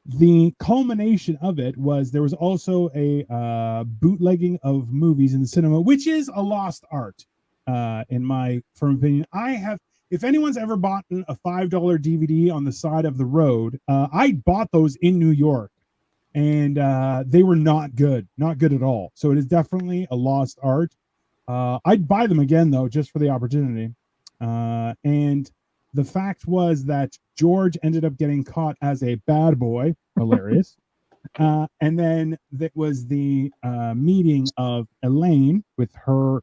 A: the culmination of it was there was also a bootlegging of movies in the cinema, which is a lost art. In my firm opinion, if anyone's ever bought a $5 DVD on the side of the road, I bought those in New York, and they were not good at all. So it is definitely a lost art. I'd buy them again though, just for the opportunity. And the fact was that George ended up getting caught as a bad boy, hilarious. And then that was the meeting of Elaine with her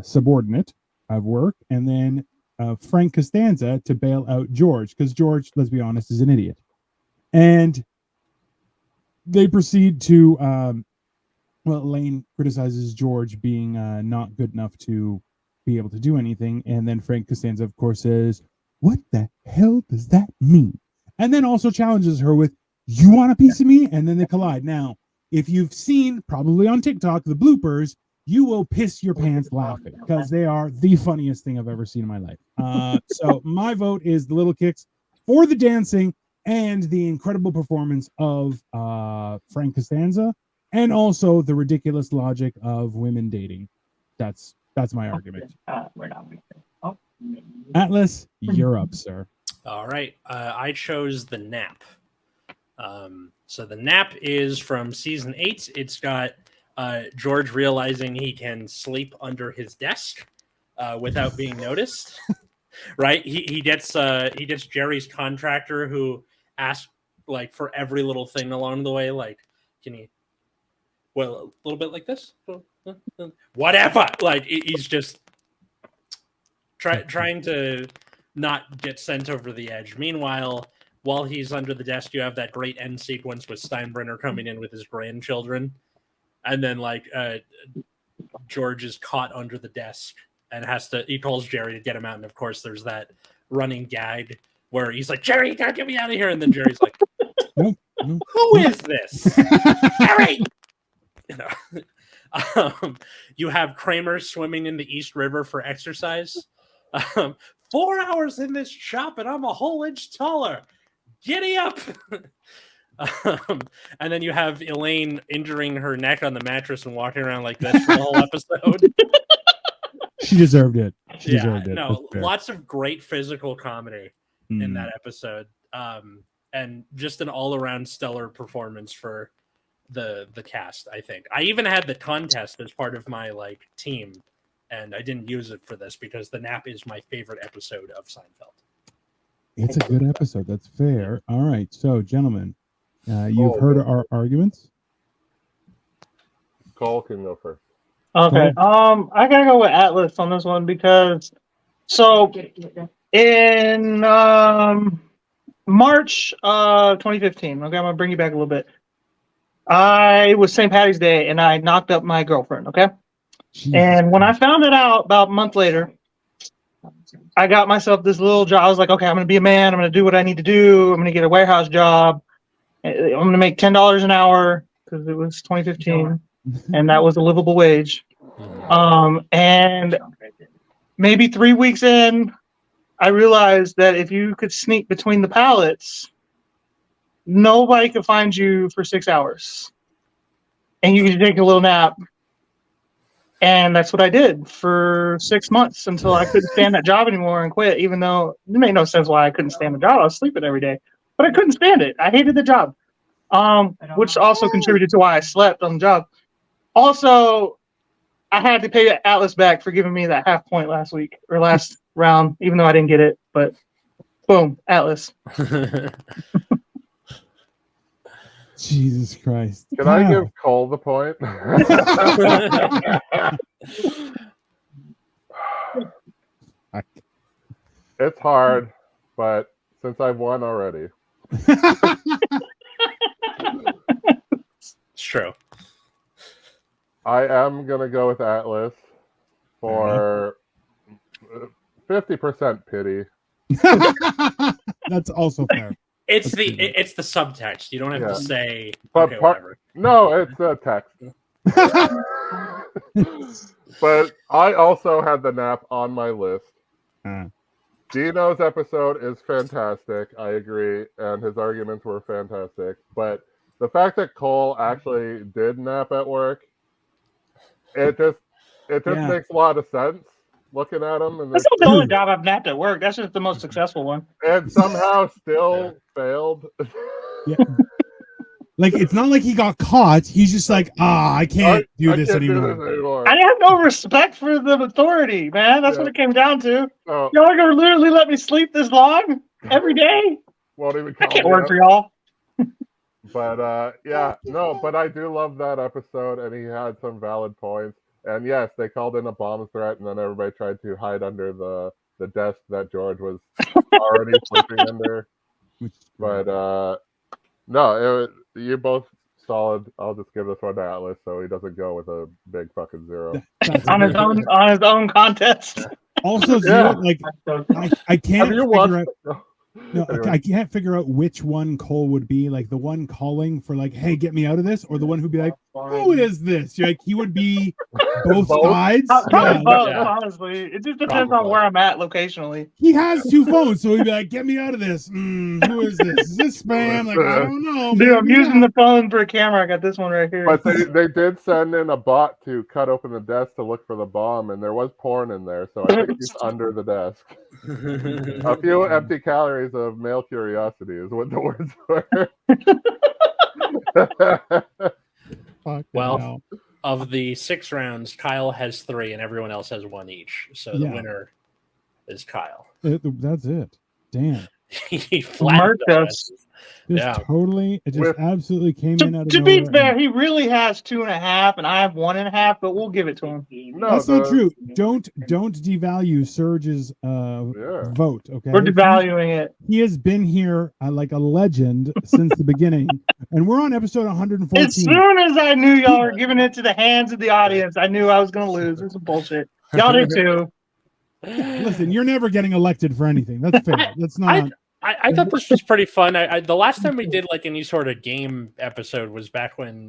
A: subordinate of work, and then Frank Costanza to bail out George, because George, let's be honest, is an idiot. And they proceed to, Elaine criticizes George being not good enough to be able to do anything, and then Frank Costanza, of course, says, what the hell does that mean? And then also challenges her with, you want a piece of me? And then they collide. Now, if you've seen, probably on TikTok, the bloopers, you will piss your pants laughing because they are the funniest thing I've ever seen in my life. So my vote is The Little Kicks for the dancing and the incredible performance of Frank Costanza, and also the ridiculous logic of women dating. That's my argument. Atlas, you're up, sir.
B: All right. I chose The Nap. So The Nap is from season 8. It's got George realizing he can sleep under his desk without being noticed. Right? He gets Jerry's contractor, who asks like for every little thing along the way, like, can you, well, a little bit like this, whatever. Like he's just trying to not get sent over the edge. Meanwhile, while he's under the desk, you have that great end sequence with Steinbrenner coming in with his grandchildren. And then like George is caught under the desk and he calls Jerry to get him out. And of course there's that running gag where he's like, Jerry, you gotta get me out of here. And then Jerry's like, who is this? Jerry! You know, you have Kramer swimming in the East River for exercise. 4 hours in this shop and I'm a whole inch taller. Giddy up. And then you have Elaine injuring her neck on the mattress and walking around like this for the whole episode.
A: She deserved it. She deserved it.
B: No,
A: That's fair.
B: lots of great physical comedy in that episode. And just an all-around stellar performance for the cast, I think. I even had the contest as part of my like team, and I didn't use it for this because the nap is my favorite episode of Seinfeld.
A: It's a good episode. That's fair. All right. So, gentlemen, you've heard our arguments.
C: Cole can go first.
D: Okay. I gotta go with Atlas on this one because in March 2015. Okay, I'm gonna bring you back a little bit. It was St. Patty's Day, and I knocked up my girlfriend. Okay,
A: Jesus
D: and when I
A: Christ.
D: found it out about a month later, I got myself this little job. I was like, okay, I'm gonna be a man. I'm gonna do what I need to do. I'm gonna get a warehouse job. I'm gonna make $10 an hour because it was 2015, and that was a livable wage. And maybe 3 weeks in, I realized that if you could sneak between the pallets, nobody could find you for 6 hours. And you could take a little nap. And that's what I did for 6 months until I couldn't stand that job anymore and quit, even though it made no sense why I couldn't stand the job. I was sleeping every day. But I couldn't stand it. I hated the job. Which also contributed to why I slept on the job. Also, I had to pay Atlas back for giving me that half point last week or last round, even though I didn't get it. But boom, Atlas.
A: Jesus Christ.
C: Can I give Cole the point? It's hard, but since I've won already.
B: It's true.
C: I am going to go with Atlas for 50% pity.
A: That's also fair.
B: It's the subtext. You don't have to say
C: But
B: okay, whatever.
C: No, it's a text. But I also had the nap on my list. Dino's episode is fantastic. I agree, and his arguments were fantastic. But the fact that Cole actually did nap at work, it just makes a lot of sense looking at him. And
D: That's not the only job I've napped at work. That's just the most successful one.
C: And somehow still failed.
A: Yeah. Like, it's not like he got caught. He's just like, I can't do this anymore.
D: I have no respect for the authority, man. That's what it came down to.
C: Oh,
D: Y'all are gonna literally let me sleep this long every day?
C: won't even
D: I
C: call
D: can't
C: me
D: work
C: out.
D: for y'all.
C: But but I do love that episode, and he had some valid points. And yes, they called in a bomb threat, and then everybody tried to hide under the desk that George was already sleeping under. But no, you're both solid. I'll just give this one to Atlas, so he doesn't go with a big fucking zero.
D: on his own contest.
A: Also, zero, like I can't
C: Have you
A: figure
C: watched?
A: out. No, I can't figure out which one Cole would be, like the one calling for like, "Hey, get me out of this," or the one who'd be like, "Who is this?" Like he would be both sides.
D: Probably
A: Yeah.
D: both, honestly. It just depends on where I'm at locationally.
A: He has two phones, so he'd be like, "Get me out of this." Who is this? Is this spam? Like I don't know.
D: Dude, I'm
A: maybe
D: using
A: not.
D: the phone for a camera. I got this one right here.
C: But they did send in a bot to cut open the desk to look for the bomb, and there was porn in there, so I think he's under the desk. A few empty calories of male curiosity is what the words were.
A: Fucking
B: Well,
A: hell.
B: of the 6 rounds, Kyle has 3 and everyone else has 1 each. So the winner is Kyle.
A: That's it. Damn.
B: He flattened us.
A: Just totally, it just absolutely came in out of
D: To be
A: nowhere
D: fair,
A: and-
D: he really has 2.5, and I have 1.5, but we'll give it to him.
C: No,
A: That's not true. Don't devalue Serge's vote. Okay,
D: We're devaluing it.
A: He has been here like a legend since the beginning, and we're on episode 114.
D: As soon as I knew y'all were giving it to the hands of the audience, I knew I was going to lose. It's some bullshit. Y'all do too.
A: Listen, you're never getting elected for anything. That's fair. That's not.
B: I thought this was pretty fun. The last time we did like any sort of game episode was back when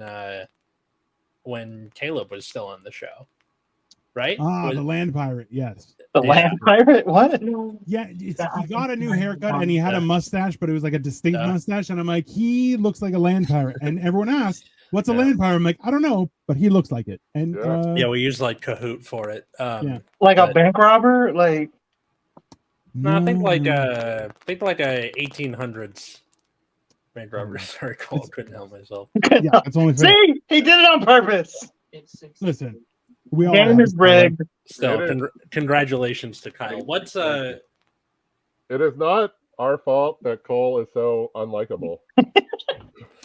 B: Caleb was still on the show, right?
A: The land pirate. Yes.
D: The
B: Yeah.
D: land pirate? What?
A: Yeah, he got a new haircut and he had a mustache, but it was like a distinct
B: Yeah.
A: mustache. And I'm like, he looks like a land pirate. And everyone asked, "What's a
B: Yeah.
A: land pirate?" I'm like, I don't know, but he looks like it. And
C: Yeah.
B: Yeah, we use like Kahoot for it.
A: Yeah.
D: Like a
B: But-
D: bank robber? Like
B: No, I think like
A: no.
B: a 1800s bank robber. Sorry, Cole, couldn't help myself.
A: Yeah, that's only fair.
D: See, he did it on purpose.
A: Listen, we all
D: Game
A: have
D: is
A: a color.
D: rigged.
B: Still,
C: It is.
B: congratulations to Kyle. What's
C: It is not our fault that Cole is so unlikable.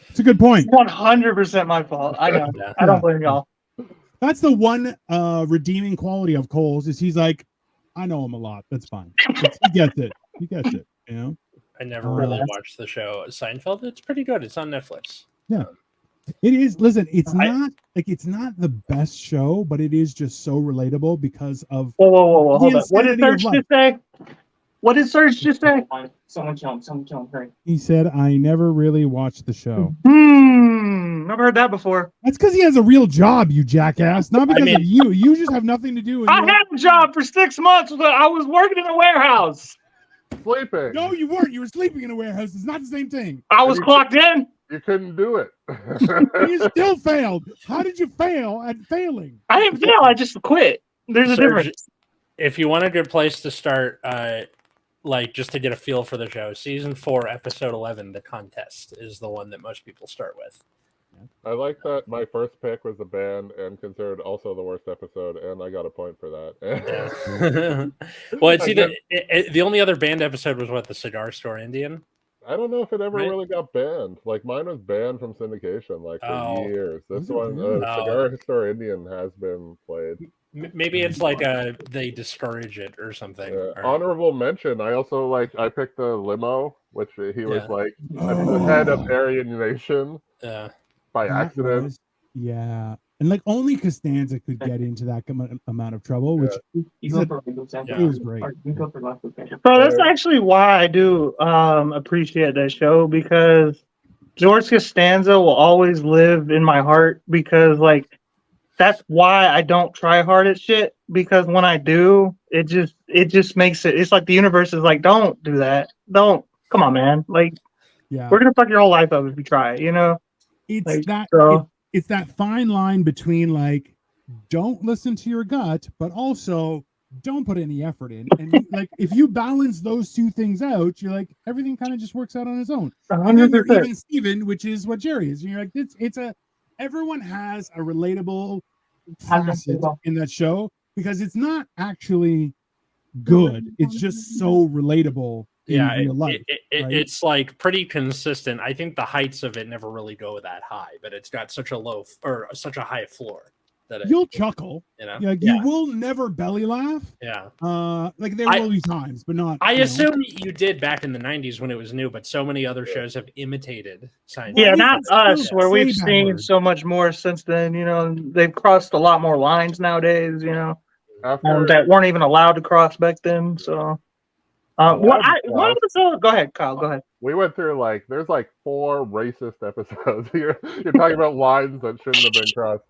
A: It's a good point.
D: 100% my fault. I know.
B: Yeah.
D: I don't blame y'all.
A: That's the one redeeming quality of Cole's is he's like, I know him a lot. That's fine. He gets it. He gets it. You know.
B: I never really watched the show Seinfeld. It's pretty good. It's on Netflix.
A: It is. Listen, it's
B: I-
A: not the best show, but it is just so relatable because of
D: Whoa. Hold
A: The
D: up. What did
A: insanity of
D: Serge
A: life.
D: just say? What did Serge just say?
E: Someone kill him. Hurry.
A: he said. I never really watched the show.
D: Never heard that before.
A: That's because he has a real job, you jackass. Not because
B: mean-
A: of you. You just have nothing to do. And
D: I
A: you're-
D: had a job for 6 months. I was working in a warouse.
C: Sleeping.
A: No, you weren't. You were sleeping in a warehouse. It's not the same thing.
D: I was clocked in.
C: You couldn't do it.
A: You still failed. How did you fail at failing?
D: I didn't fail. I just quit. There's a
B: Serge,
D: difference.
B: If you want a good place to start, like just to get a feel for the show, season 4, episode 11, The Contest, is the one that most people start with.
C: I like that my first pick was a band and considered also the worst episode, and I got a point for that.
B: Yeah. Well, it's either the only other banned episode was what, the Cigar Store Indian.
C: I don't know if it ever
B: Right.
C: really got banned. Like mine was banned from syndication like for
B: Oh.
C: years. This
A: Was it
C: one,
A: really?
C: Cigar Store Indian, has been played.
B: Maybe it's like they discourage it or something. Or-
C: Honorable mention. I also I picked the limo, which he was
B: Yeah.
C: like the head of Aryan Nation
B: yeah.
C: by
A: That
C: accident.
A: was- yeah. And like only Costanza could get into that amount of trouble, which
E: You
A: Is
E: go
A: it-
E: for right. Go center.
A: it was great.
E: Or you go for left. Okay.
D: So that's actually why I do appreciate that show, because George Costanza will always live in my heart, because that's why I don't try hard at shit, because when I do, it just makes it's like the universe is like, don't do that. Don't, come on, man. Like,
A: Yeah.
D: we're gonna fuck your whole life up if you try, you know?
A: It's
D: like,
A: that
D: so-
A: it's that fine line between like don't listen to your gut, but also don't put any effort in. And like if you balance those two things out, you're like everything kind of just works out on its own. And then you're
D: 100%.
A: even Steven, which is what Jerry is. And you're like, it's a everyone has a relatable facet in that show because it's not actually good. It's just so relatable in
B: Yeah,
A: real life. right?
B: it's like pretty consistent. I think the heights of it never really go that high, but it's got such a high floor that it,
A: You'll chuckle.
B: you know.
A: Like
B: Yeah.
A: you will never belly laugh.
B: Yeah.
A: Like there
B: I-
A: will be times, but not.
B: I
A: you know.
B: assume you did back in the 90s when it was new, but so many other shows have imitated Seinfeld.
D: Yeah,
A: we
D: not
A: can
D: us,
A: still
D: where
A: say
D: we've
A: that
D: seen
A: word.
D: so much more since then. You know, they've crossed a lot more lines nowadays, you know,
C: After
D: that weren't even allowed to cross back then. So, one episode, go ahead, Kyle, go ahead.
C: we went through there's 4 racist episodes. You're talking about lines that shouldn't have been crossed.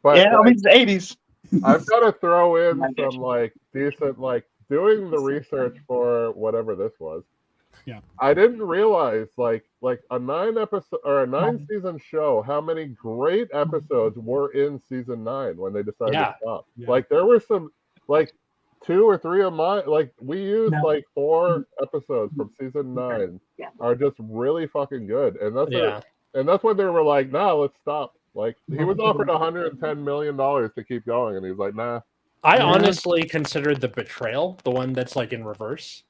C: But
D: Yeah, I mean, it's the 80s.
C: I've got to throw in some decent doing the research for whatever this was.
A: Yeah.
C: I didn't realize a 9 season show how many great episodes were in season 9 when they decided
B: Yeah.
C: to stop.
A: Yeah.
C: There were some 2 or 3 of my we used
E: No.
C: 4 episodes from season 9
E: Yeah.
C: are just really fucking good, and that's
B: Yeah.
C: and that's when they were like, nah, let's stop. He was offered $110 million to keep going, and he was like, nah.
B: I
A: Yeah.
B: honestly considered The Betrayal, the one that's in reverse.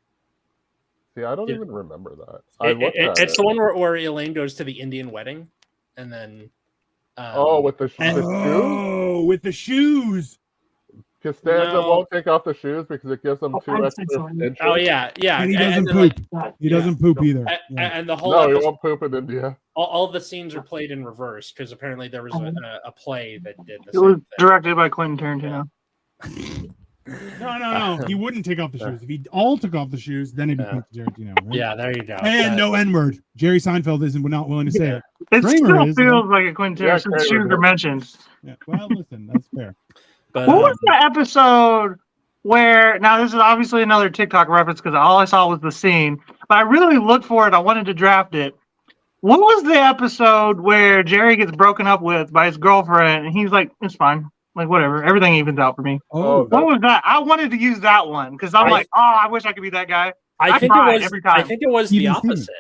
C: See, I don't
B: Yeah.
C: even remember that. I looked at
B: It's
C: it.
B: the one where Elaine goes to the Indian wedding, and then
C: With the shoes?
A: Oh, with the shoes.
C: Costanza
B: No.
C: won't take off the shoes because it gives them 2
E: I'm
C: extra
E: sorry.
C: inches.
B: oh yeah,
A: And he doesn't
B: then,
A: poop.
E: God.
A: He doesn't poop either. Yeah.
B: and the whole
C: No, he
B: episode,
C: won't poop in India.
B: all the scenes are played in reverse because apparently there was a play that did the
D: It was
B: same thing.
D: directed by Quentin Tarantino.
A: No. He wouldn't take off the shoes. If he all took off the shoes, then it'd be
B: Yeah.
A: Quentin Tarantino, right?
B: Yeah, there you go.
A: And no N word. Jerry Seinfeld isn't not willing to say it.
D: It
A: Kramer
D: still
A: is,
D: feels like a Quentin
C: Yeah,
D: Tarantino since
C: Kramer
D: shoes are
C: does.
D: mentioned.
A: Yeah. Well, listen, that's fair.
B: But,
D: What was the episode where now this is obviously another TikTok reference because all I saw was the scene, but I really looked for it. I wanted to draft it. What was the episode where Jerry gets broken up with by his girlfriend and he's like, "It's fine, like whatever, everything evens out for me."
C: Oh,
D: What was that? I wanted to use that one because I'm like, oh, I wish I could be that guy.
B: I think
D: cry
B: it was
D: every time.
B: I think it was the
A: Even Steven.
B: opposite.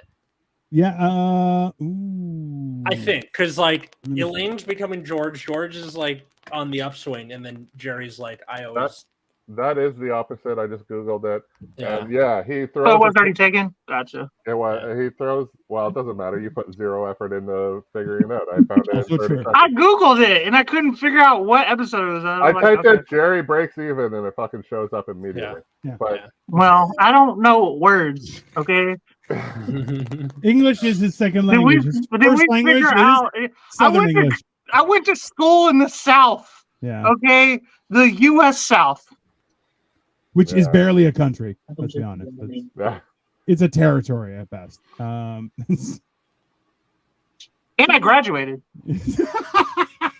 A: Yeah. Ooh.
B: I think because like
A: Let me see.
B: Elaine's becoming George. George is like on the upswing, and then Jerry's like, I always.
C: That is the opposite. I just googled it.
B: Yeah.
C: And yeah, he throws.
D: So it was already taken. Gotcha.
C: It was, he throws. Well, it doesn't matter. You put zero effort into figuring it out. I found it in
A: Also
C: 30
A: true.
C: seconds.
D: I googled it and I couldn't figure out what episode it was.
C: I typed in Jerry breaks even and it fucking shows up immediately.
A: Yeah.
C: But
D: Well, I don't know words. Okay.
A: English is his second
D: Did we?
A: language. His
D: Did
A: first
D: we
A: language
D: figure
A: is
D: out?
A: Southern
D: went to-
A: English.
D: I went to school in the South.
A: Yeah.
D: Okay, the U.S. South.
A: Which is
C: Yeah.
A: barely a country. Let's be honest.
C: yeah.
A: It's a territory at best.
D: And I graduated.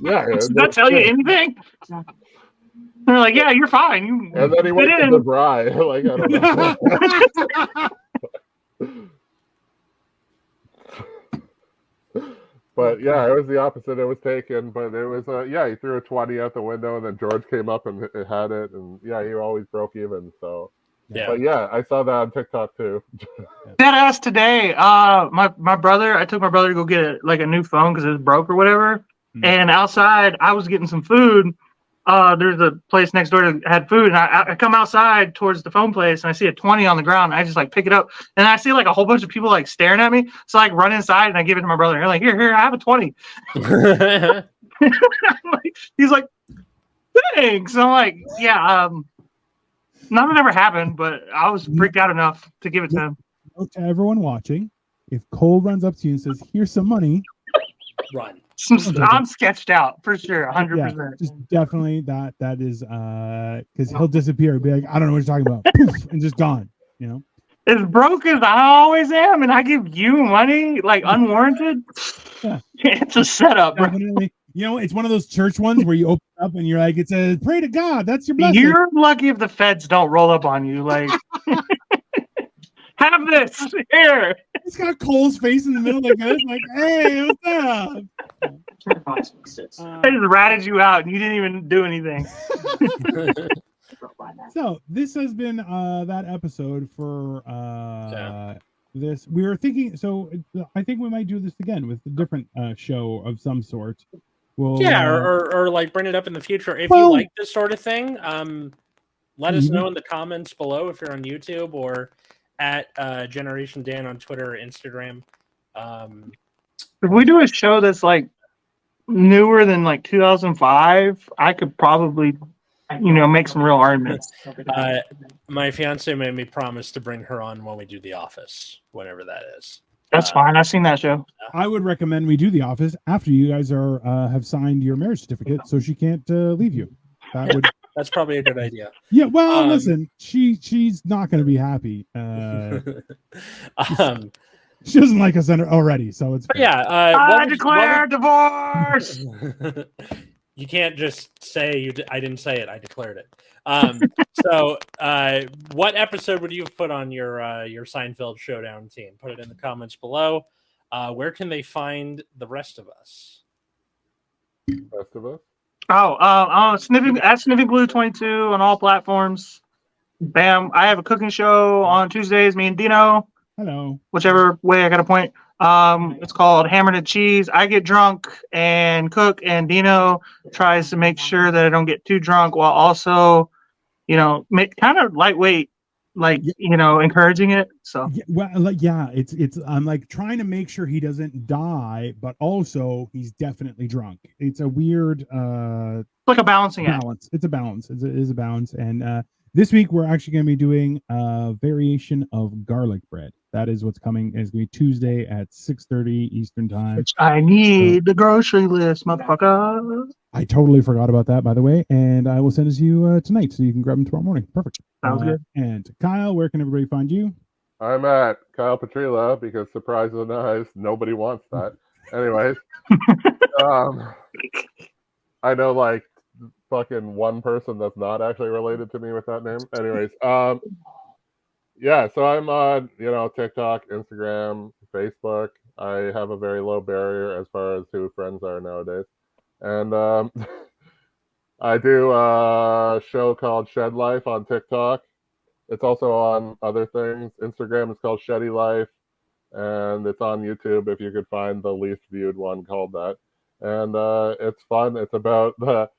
C: Yeah.
D: Does that tell you anything? They're like, yeah, you're fine. You
C: And then he went
D: fit
C: to
D: in.
C: the Bry. Like, I don't know. But yeah, it was the opposite. It was taken, but it was yeah. He threw a 20 out the window, and then George came up and had it, and yeah, he always broke even. So,
B: Yeah.
C: but yeah, I saw that on TikTok too.
D: Dead ass today. My brother. I took my brother to go get a new phone because it was broke or whatever.
A: Hmm.
D: And outside, I was getting some food. There's a place next door that had food, and I come outside towards the phone place, and I see a 20 on the ground. And I just like pick it up, and I see like a whole bunch of people like staring at me. So I like run inside and I give it to my brother. They're like, here, I have a 20. I'm like, he's like, thanks. I'm like, yeah. Nothing ever happened, but I was freaked out enough to give it to him.
A: Note to everyone watching, if Cole runs up to you and says, "Here's some money,"
B: Run.
D: I'm sketched out for sure, 100%.
A: yeah, just definitely that is because he'll disappear. Be like, "I don't know what you're talking about," poof, and just gone. You know.
D: As broke as I always am, and I give you money like unwarranted.
A: Yeah.
D: It's a setup, bro.
A: Definitely. You know, it's one of those church ones where you open up and you're like, it says, "Pray to God." That's your blessing.
D: You're lucky if the feds don't roll up on you. Like, have this here.
A: It's got Cole's face in the middle like this, like, "Hey, what's up?"
D: I just ratted you out, and you didn't even do anything.
A: So this has been that episode for this. We were thinking, so I think we might do this again with a different show of some sort. We'll,
B: Yeah, or like bring it up in the future if
A: Well-
B: you like this sort of thing. Let us
A: Mhm.
B: know in the comments below if you're on YouTube or at Generation Dan on Twitter or Instagram.
D: If we do a show that's like newer than like 2005, I could probably, make some real arguments.
B: My fiance made me promise to bring her on when we do The Office, whenever that is.
D: That's fine. I've seen that show.
A: I would recommend we do The Office after you guys are have signed your marriage certificate, so she can't leave you. That would.
B: That's probably a good idea.
A: Yeah. Well,
B: Um,
A: listen, she's not going to be happy. She doesn't like us already, so it's
B: But
A: fine.
B: yeah,
D: I declare divorce.
B: you can't just say I didn't say it. I declared it. So, what episode would you have put on your Seinfeld Showdown team? Put it in the comments below. Where can they find the rest of us?
C: Rest of us.
D: Sniffing Glue 22 on all platforms. Bam! I have a cooking show on Tuesdays. Me and Dino,
A: Hello.
D: whichever way I got a point. It's called Hammered and Cheese. I get drunk and cook, and Dino tries to make sure that I don't get too drunk while also, make kind of lightweight, encouraging it. So
A: Yeah, well, it's I'm like trying to make sure he doesn't die, but also he's definitely drunk. It's a weird
D: it's like a balancing act.
A: balance. It's a balance. It is a balance. And this week we're actually going to be doing a variation of garlic bread. That is what's coming. It's going to be Tuesday at 6:30 Eastern time.
D: I need the grocery list, motherfucker.
A: I totally forgot about that, by the way, and I will send it to you tonight so you can grab them tomorrow morning. Perfect.
D: Sounds good.
A: And Kyle, where can everybody find you?
C: I'm at Kyle Petryla because surprise or not, nobody wants that. Anyways, I know like fucking one person that's not actually related to me with that name. Anyways, yeah, so I'm on, TikTok, Instagram, Facebook. I have a very low barrier as far as who friends are nowadays. And I do a show called Shed Life on TikTok. It's also on other things. Instagram is called Sheddy Life. And it's on YouTube if you could find the least viewed one called that. And it's fun. It's about the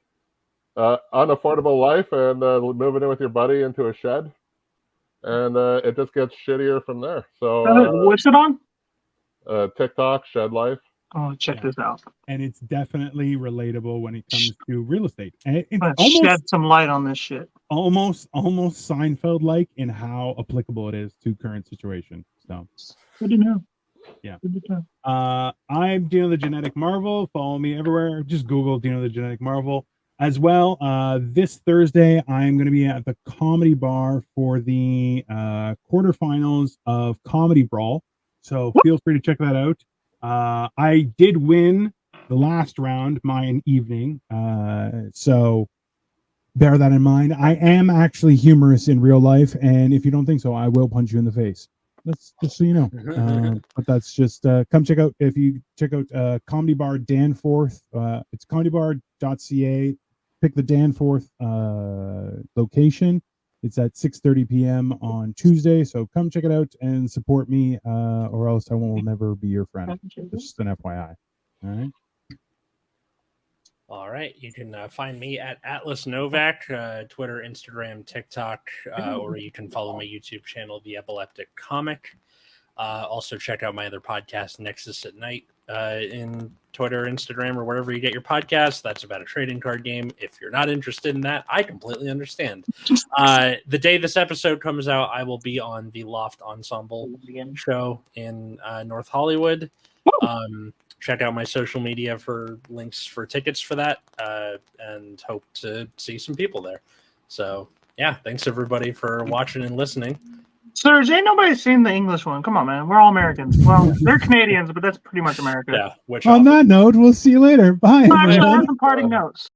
C: unaffordable life and moving in with your buddy into a shed. And it just gets shittier from there. So
D: what's it on?
C: TikTok, Shed Life.
D: Oh, check this out.
A: And it's definitely relatable when it comes to real estate. And it's
D: Let's shed some light on this shit.
A: almost Seinfeld-like in how applicable it is to current situation. So
D: Good to know.
A: Yeah.
D: Good to know.
A: I'm Dino the Genetic Marvel. Follow me everywhere. Just Google Dino the Genetic Marvel. As well, this Thursday, I'm going to be at the Comedy Bar for the quarterfinals of Comedy Brawl. So feel free to check that out. I did win the last round, my evening. So bear that in mind. I am actually humorous in real life. And if you don't think so, I will punch you in the face. That's just so you know. But that's just come check out. If you check out Comedy Bar Danforth, it's comedybar.ca. Pick the Danforth location. It's at 6:30 p.m. on Tuesday. So come check it out and support me, or else I will never be your friend. Just an FYI. All right.
B: All right. You can find me at Atlas Novak, Twitter, Instagram, TikTok, or you can follow my YouTube channel, The Epileptic Comic. Also, check out my other podcast, Nexus at Night, in Twitter, Instagram, or wherever you get your podcasts. That's about a trading card game. If you're not interested in that, I completely understand. The day this episode comes out, I will be on the Loft Ensemble show in North Hollywood. Check out my social media for links for tickets for that, and hope to see some people there. So, yeah, thanks everybody for watching and listening.
D: Serge, ain't nobody seen the English one. Come on, man. We're all Americans. Well, they're Canadians, but that's pretty much America.
B: Yeah. Which
A: On that note, we'll see you later. Bye.
D: Serge,
A: everyone.
D: some parting notes.